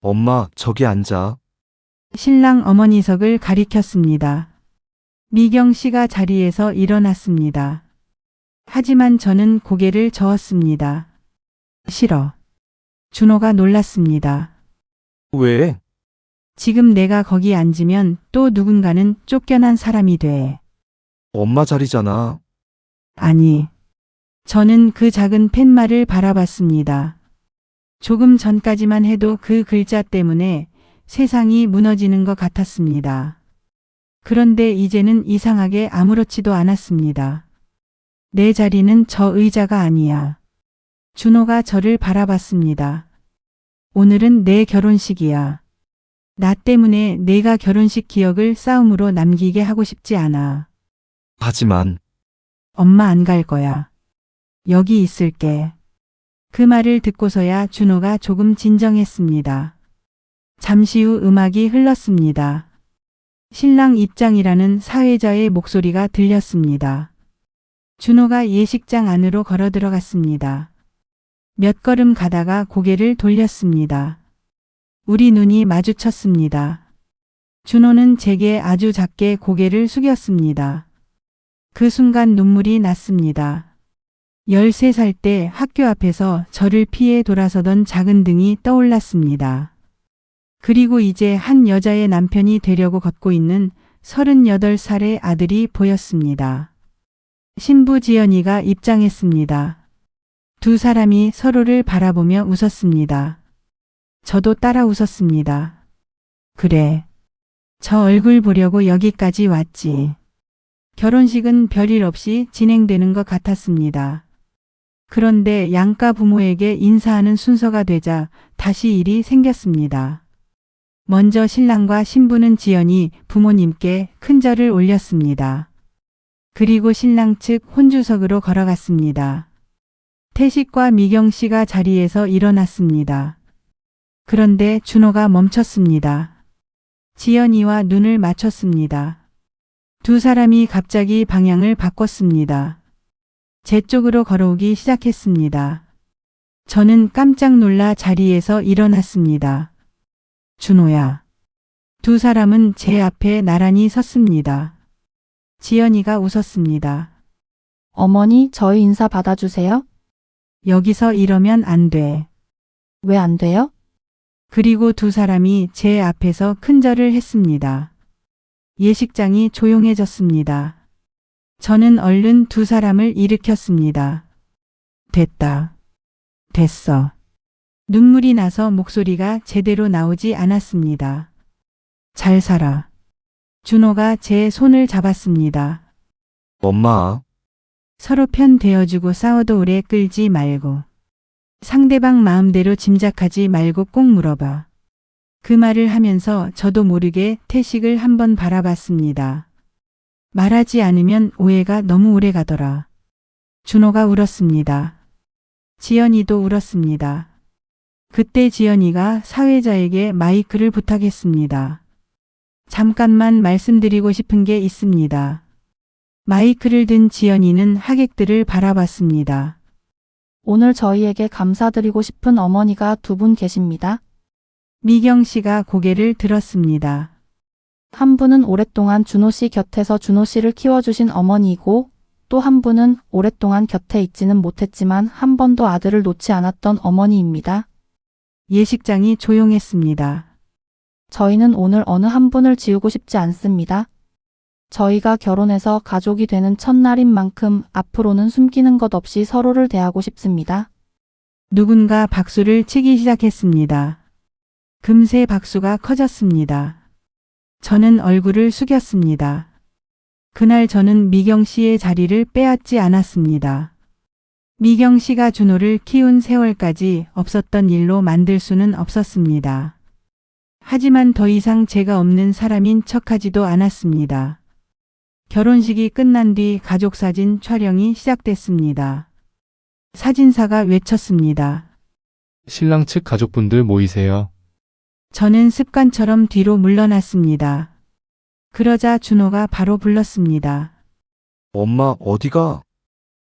엄마, 저기 앉아. 신랑 어머니석을 가리켰습니다. 미경 씨가 자리에서 일어났습니다. 하지만 저는 고개를 저었습니다. 싫어. 준호가 놀랐습니다. 왜? 지금 내가 거기 앉으면 또 누군가는 쫓겨난 사람이 돼. 엄마 자리잖아. 아니. 저는 그 작은 팻말을 바라봤습니다. 조금 전까지만 해도 그 글자 때문에 세상이 무너지는 것 같았습니다. 그런데 이제는 이상하게 아무렇지도 않았습니다. 내 자리는 저 의자가 아니야. 준호가 저를 바라봤습니다. 오늘은 내 결혼식이야. 나 때문에 내가 결혼식 기억을 싸움으로 남기게 하고 싶지 않아. 하지만 엄마 안 갈 거야. 여기 있을게. 그 말을 듣고서야 준호가 조금 진정했습니다. 잠시 후 음악이 흘렀습니다. 신랑 입장이라는 사회자의 목소리가 들렸습니다. 준호가 예식장 안으로 걸어 들어갔습니다. 몇 걸음 가다가 고개를 돌렸습니다. 우리 눈이 마주쳤습니다. 준호는 제게 아주 작게 고개를 숙였습니다. 그 순간 눈물이 났습니다. 13살 때 학교 앞에서 저를 피해 돌아서던 작은 등이 떠올랐습니다. 그리고 이제 한 여자의 남편이 되려고 걷고 있는 38살의 아들이 보였습니다. 신부 지연이가 입장했습니다. 두 사람이 서로를 바라보며 웃었습니다. 저도 따라 웃었습니다. 그래. 저 얼굴 보려고 여기까지 왔지. 결혼식은 별일 없이 진행되는 것 같았습니다. 그런데 양가 부모에게 인사하는 순서가 되자 다시 일이 생겼습니다. 먼저 신랑과 신부는 지연이 부모님께 큰 절을 올렸습니다. 그리고 신랑 측 혼주석으로 걸어갔습니다. 태식과 미경 씨가 자리에서 일어났습니다. 그런데 준호가 멈췄습니다. 지연이와 눈을 맞췄습니다. 두 사람이 갑자기 방향을 바꿨습니다. 제 쪽으로 걸어오기 시작했습니다. 저는 깜짝 놀라 자리에서 일어났습니다. 준호야. 두 사람은 제 앞에 나란히 섰습니다. 지연이가 웃었습니다. 어머니, 저희 인사 받아주세요. 여기서 이러면 안 돼. 왜 안 돼요? 그리고 두 사람이 제 앞에서 큰 절을 했습니다. 예식장이 조용해졌습니다. 저는 얼른 두 사람을 일으켰습니다. 됐다. 됐어. 눈물이 나서 목소리가 제대로 나오지 않았습니다. 잘 살아. 준호가 제 손을 잡았습니다. 엄마, 서로 편 대어주고 싸워도 오래 끌지 말고. 상대방 마음대로 짐작하지 말고 꼭 물어봐. 그 말을 하면서 저도 모르게 태식을 한번 바라봤습니다. 말하지 않으면 오해가 너무 오래 가더라. 준호가 울었습니다. 지연이도 울었습니다. 그때 지연이가 사회자에게 마이크를 부탁했습니다. 잠깐만 말씀드리고 싶은 게 있습니다. 마이크를 든 지연이는 하객들을 바라봤습니다. 오늘 저희에게 감사드리고 싶은 어머니가 두 분 계십니다. 미경 씨가 고개를 들었습니다. 한 분은 오랫동안 준호 씨 곁에서 준호 씨를 키워주신 어머니이고, 또 한 분은 오랫동안 곁에 있지는 못했지만 한 번도 아들을 놓지 않았던 어머니입니다. 예식장이 조용했습니다. 저희는 오늘 어느 한 분을 지우고 싶지 않습니다. 저희가 결혼해서 가족이 되는 첫날인 만큼 앞으로는 숨기는 것 없이 서로를 대하고 싶습니다. 누군가 박수를 치기 시작했습니다. 금세 박수가 커졌습니다. 저는 얼굴을 숙였습니다. 그날 저는 미경 씨의 자리를 빼앗지 않았습니다. 미경 씨가 준호를 키운 세월까지 없었던 일로 만들 수는 없었습니다. 하지만 더 이상 제가 없는 사람인 척하지도 않았습니다. 결혼식이 끝난 뒤 가족사진 촬영이 시작됐습니다. 사진사가 외쳤습니다. 신랑 측 가족분들 모이세요. 저는 습관처럼 뒤로 물러났습니다. 그러자 준호가 바로 불렀습니다. 엄마 어디가?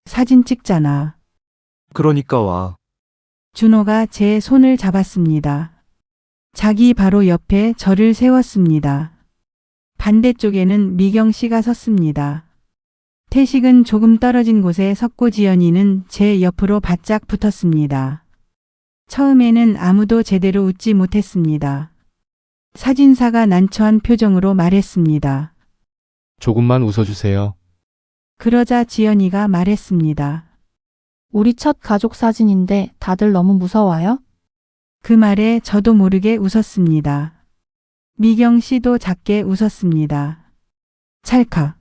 사진 찍잖아. 그러니까 와. 준호가 제 손을 잡았습니다. 자기 바로 옆에 저를 세웠습니다. 반대쪽에는 미경 씨가 섰습니다. 태식은 조금 떨어진 곳에 섰고 지연이는 제 옆으로 바짝 붙었습니다. 처음에는 아무도 제대로 웃지 못했습니다. 사진사가 난처한 표정으로 말했습니다. 조금만 웃어주세요. 그러자 지연이가 말했습니다. 우리 첫 가족 사진인데 다들 너무 무서워요? 그 말에 저도 모르게 웃었습니다. 미경 씨도 작게 웃었습니다. 찰칵.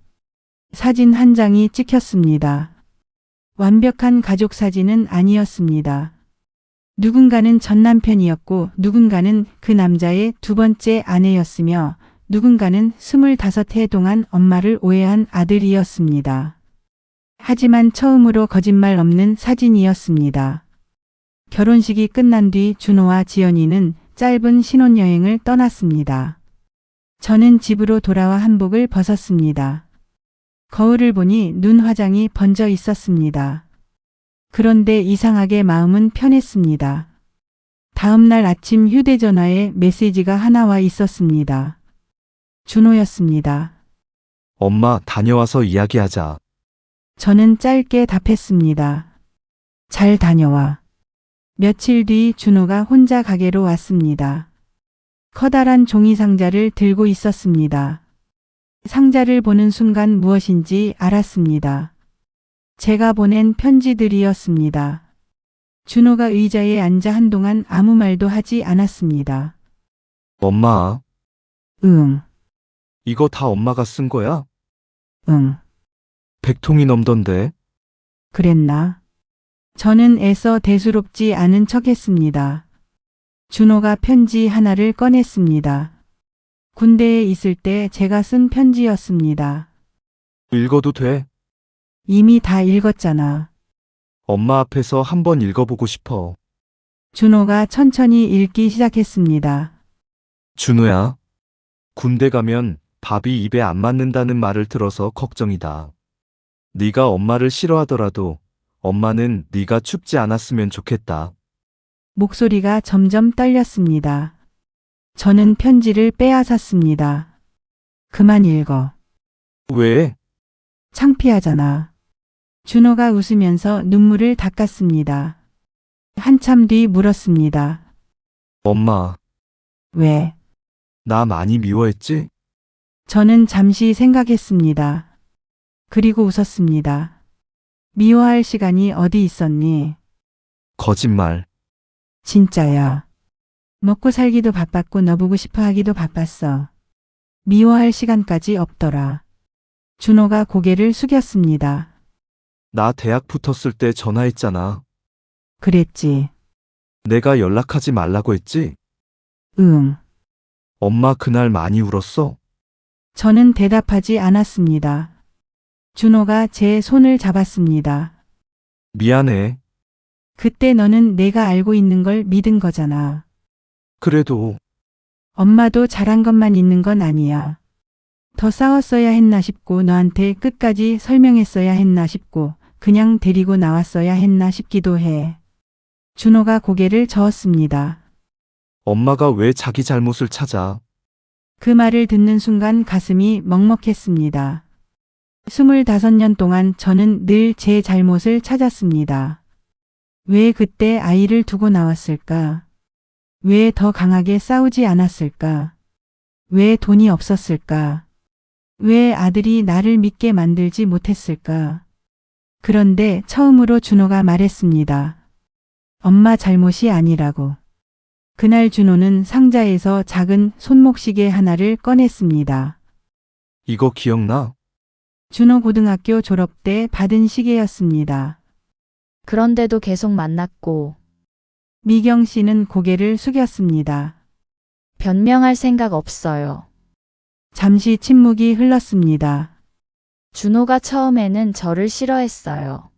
사진 한 장이 찍혔습니다. 완벽한 가족 사진은 아니었습니다. 누군가는 전 남편이었고 누군가는 그 남자의 두 번째 아내였으며 누군가는 25해 동안 엄마를 오해한 아들이었습니다. 하지만 처음으로 거짓말 없는 사진이었습니다. 결혼식이 끝난 뒤 준호와 지연이는 짧은 신혼여행을 떠났습니다. 저는 집으로 돌아와 한복을 벗었습니다. 거울을 보니 눈 화장이 번져 있었습니다. 그런데 이상하게 마음은 편했습니다. 다음 날 아침 휴대전화에 메시지가 하나 와 있었습니다. 준호였습니다. 엄마 다녀와서 이야기하자. 저는 짧게 답했습니다. 잘 다녀와. 며칠 뒤 준호가 혼자 가게로 왔습니다. 커다란 종이 상자를 들고 있었습니다. 상자를 보는 순간 무엇인지 알았습니다. 제가 보낸 편지들이었습니다. 준호가 의자에 앉아 한동안 아무 말도 하지 않았습니다. 엄마, 응, 이거 다 엄마가 쓴 거야? 응, 100통이 넘던데. 그랬나? 저는 애써 대수롭지 않은 척 했습니다. 준호가 편지 하나를 꺼냈습니다. 군대에 있을 때 제가 쓴 편지였습니다. 읽어도 돼? 이미 다 읽었잖아. 엄마 앞에서 한번 읽어보고 싶어. 준호가 천천히 읽기 시작했습니다. 준호야, 군대 가면 밥이 입에 안 맞는다는 말을 들어서 걱정이다. 네가 엄마를 싫어하더라도 엄마는 네가 춥지 않았으면 좋겠다. 목소리가 점점 떨렸습니다. 저는 편지를 빼앗았습니다. 그만 읽어. 왜? 창피하잖아. 준호가 웃으면서 눈물을 닦았습니다. 한참 뒤 물었습니다. 엄마, 왜? 나 많이 미워했지? 저는 잠시 생각했습니다. 그리고 웃었습니다. 미워할 시간이 어디 있었니? 거짓말. 진짜야. 먹고 살기도 바빴고 너 보고 싶어 하기도 바빴어. 미워할 시간까지 없더라. 준호가 고개를 숙였습니다. 나 대학 붙었을 때 전화했잖아. 그랬지. 내가 연락하지 말라고 했지? 응. 엄마 그날 많이 울었어? 저는 대답하지 않았습니다. 준호가 제 손을 잡았습니다. 미안해. 그때 너는 내가 알고 있는 걸 믿은 거잖아. 그래도 엄마도 잘한 것만 있는 건 아니야. 더 싸웠어야 했나 싶고 너한테 끝까지 설명했어야 했나 싶고 그냥 데리고 나왔어야 했나 싶기도 해. 준호가 고개를 저었습니다. 엄마가 왜 자기 잘못을 찾아? 그 말을 듣는 순간 가슴이 먹먹했습니다. 25년 동안 저는 늘 제 잘못을 찾았습니다. 왜 그때 아이를 두고 나왔을까? 왜 더 강하게 싸우지 않았을까? 왜 돈이 없었을까? 왜 아들이 나를 믿게 만들지 못했을까? 그런데 처음으로 준호가 말했습니다. 엄마 잘못이 아니라고. 그날 준호는 상자에서 작은 손목시계 하나를 꺼냈습니다. 이거 기억나? 준호 고등학교 졸업 때 받은 시계였습니다. 그런데도 계속 만났고 미경 씨는 고개를 숙였습니다. 변명할 생각 없어요. 잠시 침묵이 흘렀습니다. 준호가 처음에는 저를 싫어했어요.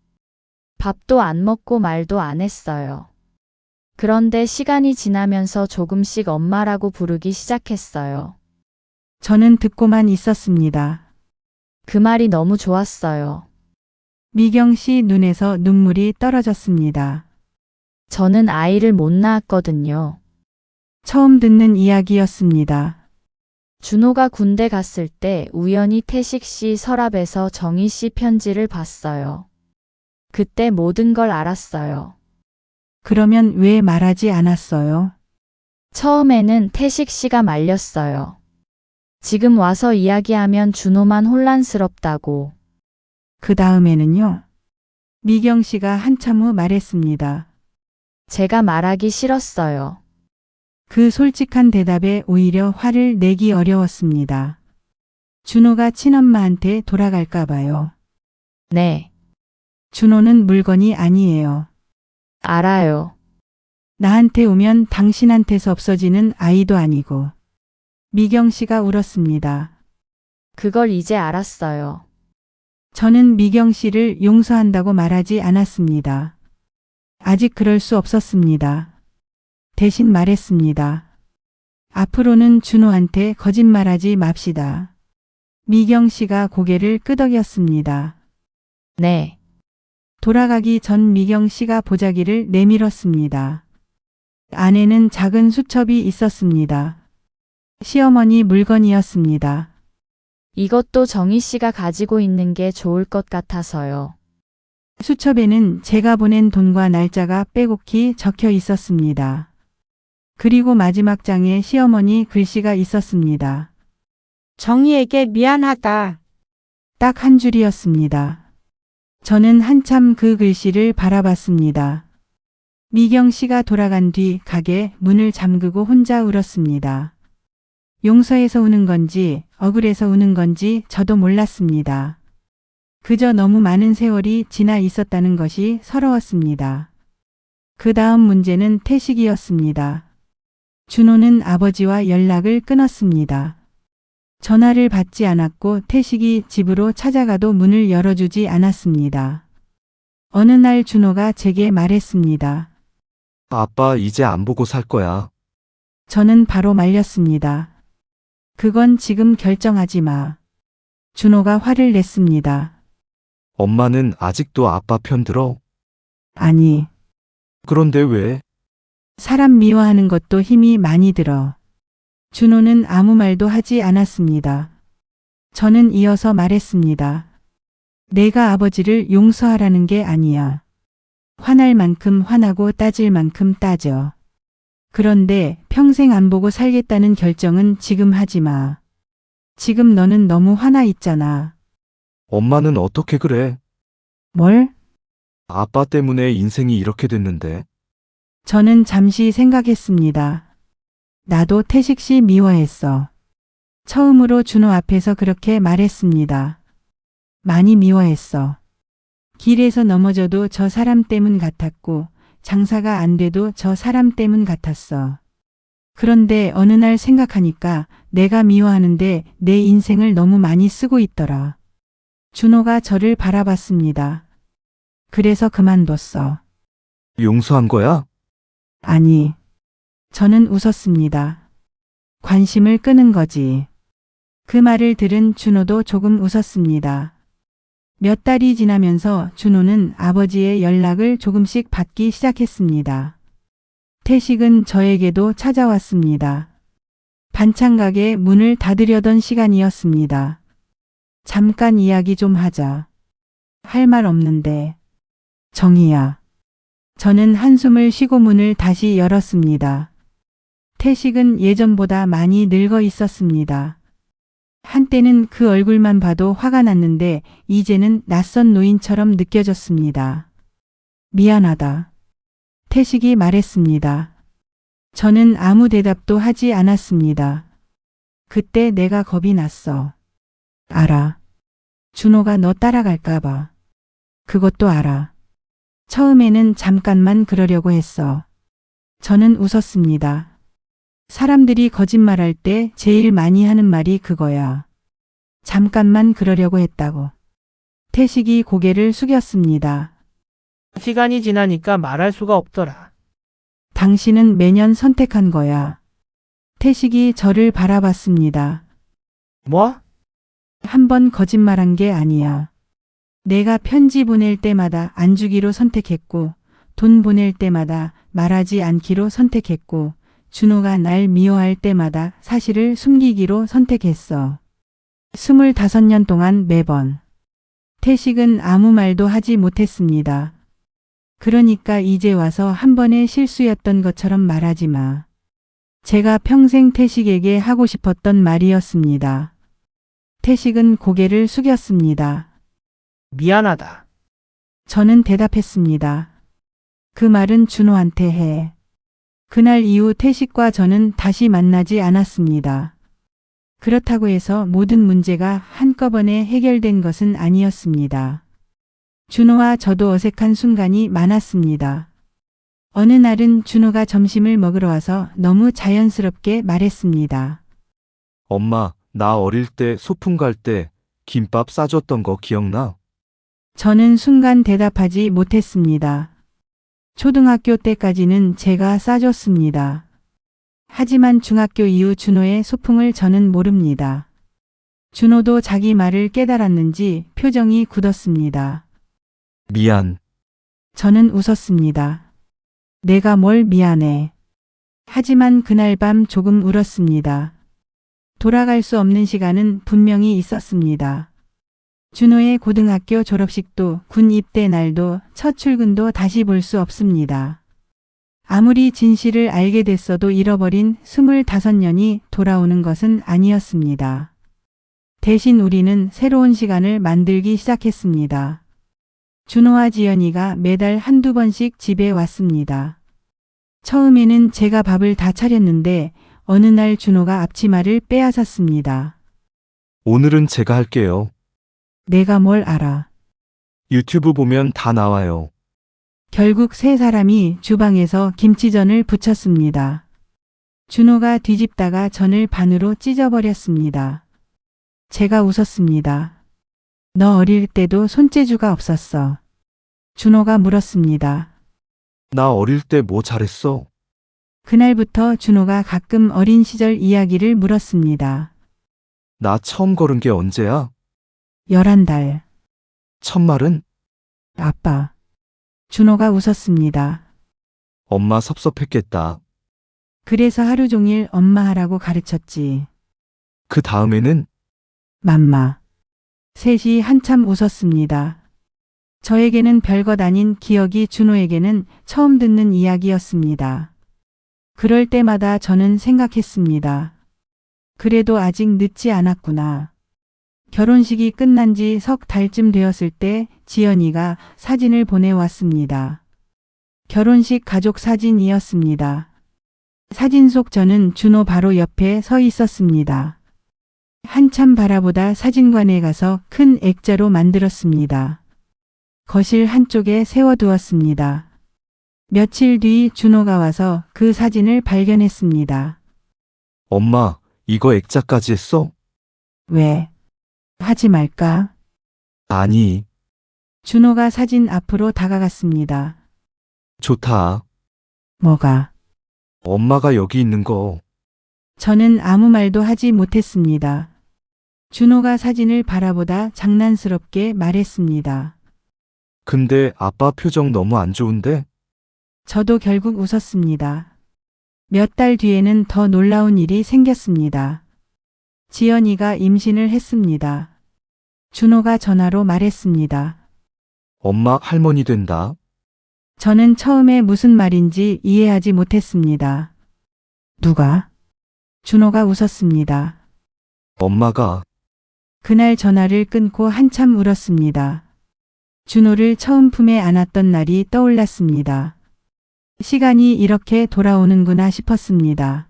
밥도 안 먹고 말도 안 했어요. 그런데 시간이 지나면서 조금씩 엄마라고 부르기 시작했어요. 저는 듣고만 있었습니다. 그 말이 너무 좋았어요. 미경 씨 눈에서 눈물이 떨어졌습니다. 저는 아이를 못 낳았거든요. 처음 듣는 이야기였습니다. 준호가 군대 갔을 때 우연히 태식 씨 서랍에서 정희 씨 편지를 봤어요. 그때 모든 걸 알았어요. 그러면 왜 말하지 않았어요? 처음에는 태식 씨가 말렸어요. 지금 와서 이야기하면 준호만 혼란스럽다고. 그 다음에는요? 미경 씨가 한참 후 말했습니다. 제가 말하기 싫었어요. 그 솔직한 대답에 오히려 화를 내기 어려웠습니다. 준호가 친엄마한테 돌아갈까 봐요. 네, 준호는 물건이 아니에요. 알아요. 나한테 오면 당신한테서 없어지는 아이도 아니고. 미경 씨가 울었습니다. 그걸 이제 알았어요. 저는 미경 씨를 용서한다고 말하지 않았습니다. 아직 그럴 수 없었습니다. 대신 말했습니다. 앞으로는 준호한테 거짓말하지 맙시다. 미경 씨가 고개를 끄덕였습니다. 네, 돌아가기 전 미경 씨가 보자기를 내밀었습니다. 안에는 작은 수첩이 있었습니다. 시어머니 물건이었습니다. 이것도 정희 씨가 가지고 있는 게 좋을 것 같아서요. 수첩에는 제가 보낸 돈과 날짜가 빼곡히 적혀 있었습니다. 그리고 마지막 장에 시어머니 글씨가 있었습니다. 정희에게 미안하다. 딱 한 줄이었습니다. 저는 한참 그 글씨를 바라봤습니다. 미경 씨가 돌아간 뒤 가게 문을 잠그고 혼자 울었습니다. 용서해서 우는 건지 억울해서 우는 건지 저도 몰랐습니다. 그저 너무 많은 세월이 지나 있었다는 것이 서러웠습니다. 그 다음 문제는 태식이었습니다. 준호는 아버지와 연락을 끊었습니다. 전화를 받지 않았고 태식이 집으로 찾아가도 문을 열어주지 않았습니다. 어느 날 준호가 제게 말했습니다. 아빠 이제 안 보고 살 거야. 저는 바로 말렸습니다. 그건 지금 결정하지 마. 준호가 화를 냈습니다. 엄마는 아직도 아빠 편 들어? 아니, 그런데 왜? 사람 미워하는 것도 힘이 많이 들어. 준호는 아무 말도 하지 않았습니다. 저는 이어서 말했습니다. 내가 아버지를 용서하라는 게 아니야. 화날 만큼 화나고 따질 만큼 따져. 그런데 평생 안 보고 살겠다는 결정은 지금 하지 마. 지금 너는 너무 화나 있잖아. 엄마는 어떻게 그래? 뭘? 아빠 때문에 인생이 이렇게 됐는데. 저는 잠시 생각했습니다. 나도 태식 씨 미워했어. 처음으로 준호 앞에서 그렇게 말했습니다. 많이 미워했어. 길에서 넘어져도 저 사람 때문 같았고 장사가 안 돼도 저 사람 때문 같았어. 그런데 어느 날 생각하니까 내가 미워하는데 내 인생을 너무 많이 쓰고 있더라. 준호가 저를 바라봤습니다. 그래서 그만뒀어. 용서한 거야? 아니. 저는 웃었습니다. 관심을 끄는 거지. 그 말을 들은 준호도 조금 웃었습니다. 몇 달이 지나면서 준호는 아버지의 연락을 조금씩 받기 시작했습니다. 태식은 저에게도 찾아왔습니다. 반찬 가게 문을 닫으려던 시간이었습니다. 잠깐 이야기 좀 하자. 할 말 없는데. 정희야. 저는 한숨을 쉬고 문을 다시 열었습니다. 태식은 예전보다 많이 늙어 있었습니다. 한때는 그 얼굴만 봐도 화가 났는데 이제는 낯선 노인처럼 느껴졌습니다. 미안하다. 태식이 말했습니다. 저는 아무 대답도 하지 않았습니다. 그때 내가 겁이 났어. 알아. 준호가 너 따라갈까봐. 그것도 알아. 처음에는 잠깐만 그러려고 했어. 저는 웃었습니다. 사람들이 거짓말할 때 제일 많이 하는 말이 그거야. 잠깐만 그러려고 했다고. 태식이 고개를 숙였습니다. 시간이 지나니까 말할 수가 없더라. 당신은 매년 선택한 거야. 태식이 저를 바라봤습니다. 뭐? 한 번 거짓말한 게 아니야. 내가 편지 보낼 때마다 안 주기로 선택했고, 돈 보낼 때마다 말하지 않기로 선택했고, 준호가 날 미워할 때마다 사실을 숨기기로 선택했어. 25년 동안 매번. 태식은 아무 말도 하지 못했습니다. 그러니까 이제 와서 한 번의 실수였던 것처럼 말하지 마. 제가 평생 태식에게 하고 싶었던 말이었습니다. 태식은 고개를 숙였습니다. 미안하다. 저는 대답했습니다. 그 말은 준호한테 해. 그날 이후 태식과 저는 다시 만나지 않았습니다. 그렇다고 해서 모든 문제가 한꺼번에 해결된 것은 아니었습니다. 준호와 저도 어색한 순간이 많았습니다. 어느 날은 준호가 점심을 먹으러 와서 너무 자연스럽게 말했습니다. 엄마, 나 어릴 때 소풍 갈 때 김밥 싸줬던 거 기억나? 저는 순간 대답하지 못했습니다. 초등학교 때까지는 제가 싸줬습니다. 하지만 중학교 이후 준호의 소풍을 저는 모릅니다. 준호도 자기 말을 깨달았는지 표정이 굳었습니다. 미안. 저는 웃었습니다. 내가 뭘 미안해. 하지만 그날 밤 조금 울었습니다. 돌아갈 수 없는 시간은 분명히 있었습니다. 준호의 고등학교 졸업식도 군 입대 날도 첫 출근도 다시 볼 수 없습니다. 아무리 진실을 알게 됐어도 잃어버린 25년이 돌아오는 것은 아니었습니다. 대신 우리는 새로운 시간을 만들기 시작했습니다. 준호와 지연이가 매달 한두 번씩 집에 왔습니다. 처음에는 제가 밥을 다 차렸는데 어느 날 준호가 앞치마를 빼앗았습니다. 오늘은 제가 할게요. 내가 뭘 알아. 유튜브 보면 다 나와요. 결국 세 사람이 주방에서 김치전을 부쳤습니다. 준호가 뒤집다가 전을 반으로 찢어버렸습니다. 제가 웃었습니다. 너 어릴 때도 손재주가 없었어. 준호가 물었습니다. 나 어릴 때 뭐 잘했어? 그날부터 준호가 가끔 어린 시절 이야기를 물었습니다. 나 처음 걸은 게 언제야? 11달. 첫말은? 아빠. 준호가 웃었습니다. 엄마 섭섭했겠다. 그래서 하루 종일 엄마 하라고 가르쳤지. 그 다음에는? 맘마. 셋이 한참 웃었습니다. 저에게는 별것 아닌 기억이 준호에게는 처음 듣는 이야기였습니다. 그럴 때마다 저는 생각했습니다. 그래도 아직 늦지 않았구나. 결혼식이 끝난 지 석 달쯤 되었을 때 지연이가 사진을 보내왔습니다. 결혼식 가족 사진이었습니다. 사진 속 저는 준호 바로 옆에 서 있었습니다. 한참 바라보다 사진관에 가서 큰 액자로 만들었습니다. 거실 한쪽에 세워두었습니다. 며칠 뒤 준호가 와서 그 사진을 발견했습니다. 엄마, 이거 액자까지 했어? 왜? 하지 말까? 아니, 준호가 사진 앞으로 다가갔습니다. 좋다. 뭐가? 엄마가 여기 있는 거. 저는 아무 말도 하지 못했습니다. 준호가 사진을 바라보다 장난스럽게 말했습니다. 근데 아빠 표정 너무 안 좋은데? 저도 결국 웃었습니다. 몇 달 뒤에는 더 놀라운 일이 생겼습니다. 지연이가 임신을 했습니다. 준호가 전화로 말했습니다. 엄마 할머니 된다. 저는 처음에 무슨 말인지 이해하지 못했습니다. 누가? 준호가 웃었습니다. 엄마가. 그날 전화를 끊고 한참 울었습니다. 준호를 처음 품에 안았던 날이 떠올랐습니다. 시간이 이렇게 돌아오는구나 싶었습니다.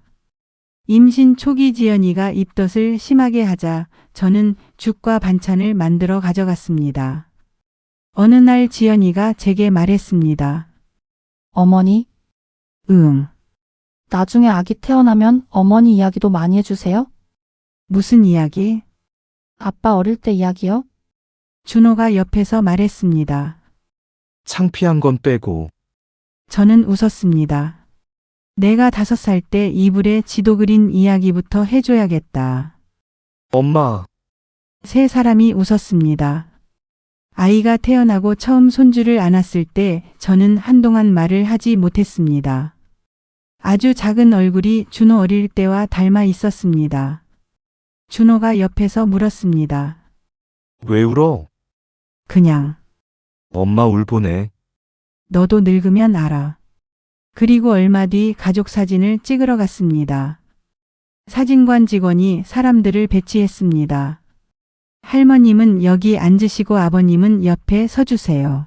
임신 초기 지연이가 입덧을 심하게 하자 저는 죽과 반찬을 만들어 가져갔습니다. 어느 날 지연이가 제게 말했습니다. 어머니, 응. 나중에 아기 태어나면 어머니 이야기도 많이 해주세요. 무슨 이야기? 아빠 어릴 때 이야기요? 준호가 옆에서 말했습니다. 창피한 건 빼고. 저는 웃었습니다. 내가 5살 때 이불에 지도 그린 이야기부터 해줘야겠다. 엄마, 세 사람이 웃었습니다. 아이가 태어나고 처음 손주를 안았을 때 저는 한동안 말을 하지 못했습니다. 아주 작은 얼굴이 준호 어릴 때와 닮아 있었습니다. 준호가 옆에서 물었습니다. 왜 울어? 그냥. 엄마 울보네. 너도 늙으면 알아. 그리고 얼마 뒤 가족 사진을 찍으러 갔습니다. 사진관 직원이 사람들을 배치했습니다. 할머님은 여기 앉으시고 아버님은 옆에 서주세요.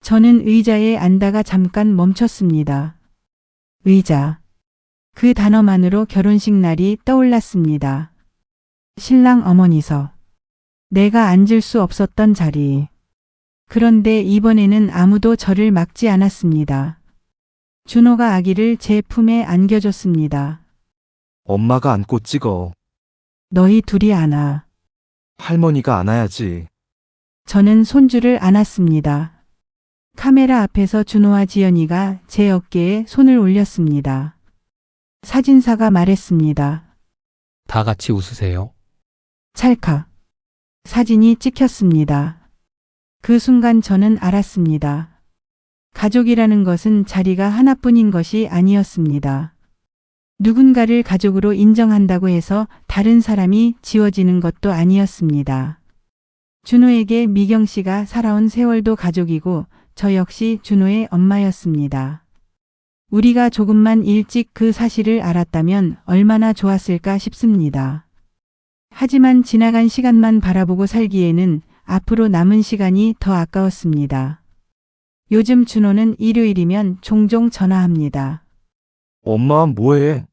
저는 의자에 앉다가 잠깐 멈췄습니다. 의자. 그 단어만으로 결혼식 날이 떠올랐습니다. 신랑 어머니서. 내가 앉을 수 없었던 자리. 그런데 이번에는 아무도 저를 막지 않았습니다. 준호가 아기를 제 품에 안겨줬습니다. 엄마가 안고 찍어. 너희 둘이 안아. 할머니가 안아야지. 저는 손주를 안았습니다. 카메라 앞에서 준호와 지연이가 제 어깨에 손을 올렸습니다. 사진사가 말했습니다. 다 같이 웃으세요. 찰칵. 사진이 찍혔습니다. 그 순간 저는 알았습니다. 가족이라는 것은 자리가 하나뿐인 것이 아니었습니다. 누군가를 가족으로 인정한다고 해서 다른 사람이 지워지는 것도 아니었습니다. 준호에게 미경 씨가 살아온 세월도 가족이고 저 역시 준호의 엄마였습니다. 우리가 조금만 일찍 그 사실을 알았다면 얼마나 좋았을까 싶습니다. 하지만 지나간 시간만 바라보고 살기에는 앞으로 남은 시간이 더 아까웠습니다. 요즘 준호는 일요일이면 종종 전화합니다. 엄마 뭐해?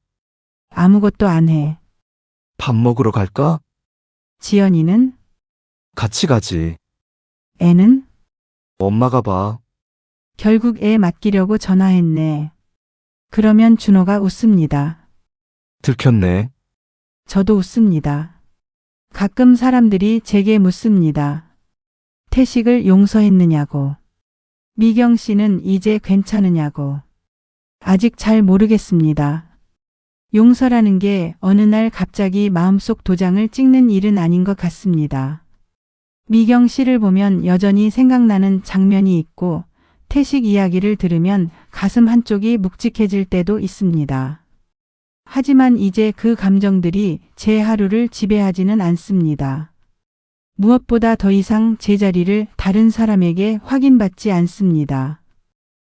아무것도 안 해. 밥 먹으러 갈까? 지연이는? 같이 가지. 애는? 엄마가 봐. 결국 애 맡기려고 전화했네. 그러면 준호가 웃습니다. 들켰네. 저도 웃습니다. 가끔 사람들이 제게 묻습니다. 태식을 용서했느냐고. 미경 씨는 이제 괜찮으냐고. 아직 잘 모르겠습니다. 용서라는 게 어느 날 갑자기 마음속 도장을 찍는 일은 아닌 것 같습니다. 미경 씨를 보면 여전히 생각나는 장면이 있고 태식 이야기를 들으면 가슴 한쪽이 묵직해질 때도 있습니다. 하지만 이제 그 감정들이 제 하루를 지배하지는 않습니다. 무엇보다 더 이상 제 자리를 다른 사람에게 확인받지 않습니다.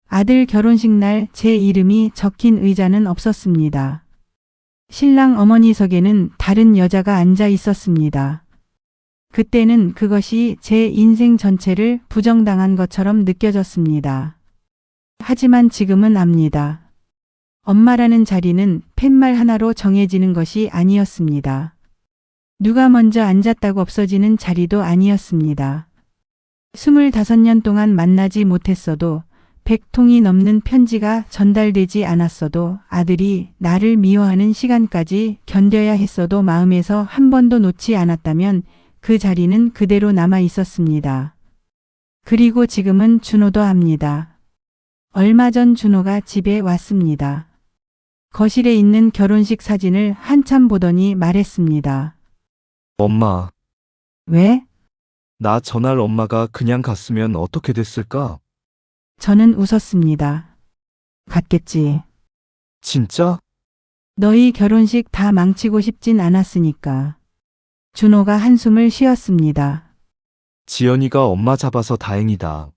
아들 결혼식 날 제 이름이 적힌 의자는 없었습니다. 신랑 어머니석에는 다른 여자가 앉아 있었습니다. 그때는 그것이 제 인생 전체를 부정당한 것처럼 느껴졌습니다. 하지만 지금은 압니다. 엄마라는 자리는 팻말 하나로 정해지는 것이 아니었습니다. 누가 먼저 앉았다고 없어지는 자리도 아니었습니다. 25년 동안 만나지 못했어도 100통이 넘는 편지가 전달되지 않았어도 아들이 나를 미워하는 시간까지 견뎌야 했어도 마음에서 한 번도 놓지 않았다면 그 자리는 그대로 남아 있었습니다. 그리고 지금은 준호도 합니다. 얼마 전 준호가 집에 왔습니다. 거실에 있는 결혼식 사진을 한참 보더니 말했습니다. 엄마, 왜? 나 전날 엄마가 그냥 갔으면 어떻게 됐을까? 저는 웃었습니다. 갔겠지. 진짜? 너희 결혼식 다 망치고 싶진 않았으니까. 준호가 한숨을 쉬었습니다. 지연이가 엄마 잡아서 다행이다.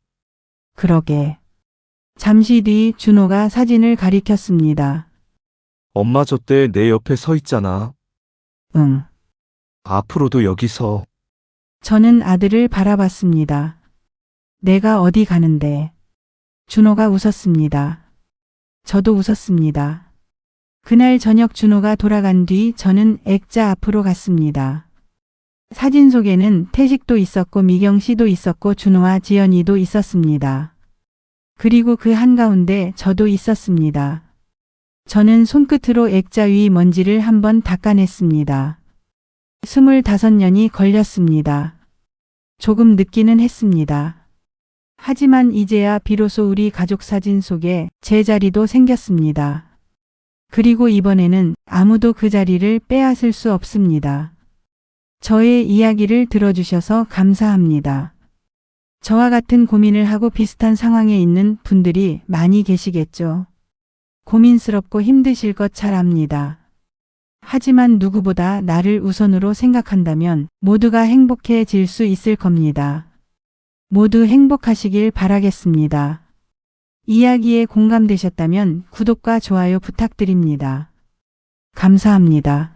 그러게. 잠시 뒤 준호가 사진을 가리켰습니다. 엄마 저 때 내 옆에 서 있잖아. 응. 앞으로도 여기 서. 저는 아들을 바라봤습니다. 내가 어디 가는데. 준호가 웃었습니다. 저도 웃었습니다. 그날 저녁 준호가 돌아간 뒤 저는 액자 앞으로 갔습니다. 사진 속에는 태식도 있었고 미경 씨도 있었고 준호와 지연이도 있었습니다. 그리고 그 한가운데 저도 있었습니다. 저는 손끝으로 액자 위 먼지를 한번 닦아냈습니다. 25년이 걸렸습니다. 조금 늦기는 했습니다. 하지만 이제야 비로소 우리 가족 사진 속에 제 자리도 생겼습니다. 그리고 이번에는 아무도 그 자리를 빼앗을 수 없습니다. 저의 이야기를 들어주셔서 감사합니다. 저와 같은 고민을 하고 비슷한 상황에 있는 분들이 많이 계시겠죠. 고민스럽고 힘드실 것 잘 압니다. 하지만 누구보다 나를 우선으로 생각한다면 모두가 행복해질 수 있을 겁니다. 모두 행복하시길 바라겠습니다. 이야기에 공감되셨다면 구독과 좋아요 부탁드립니다. 감사합니다.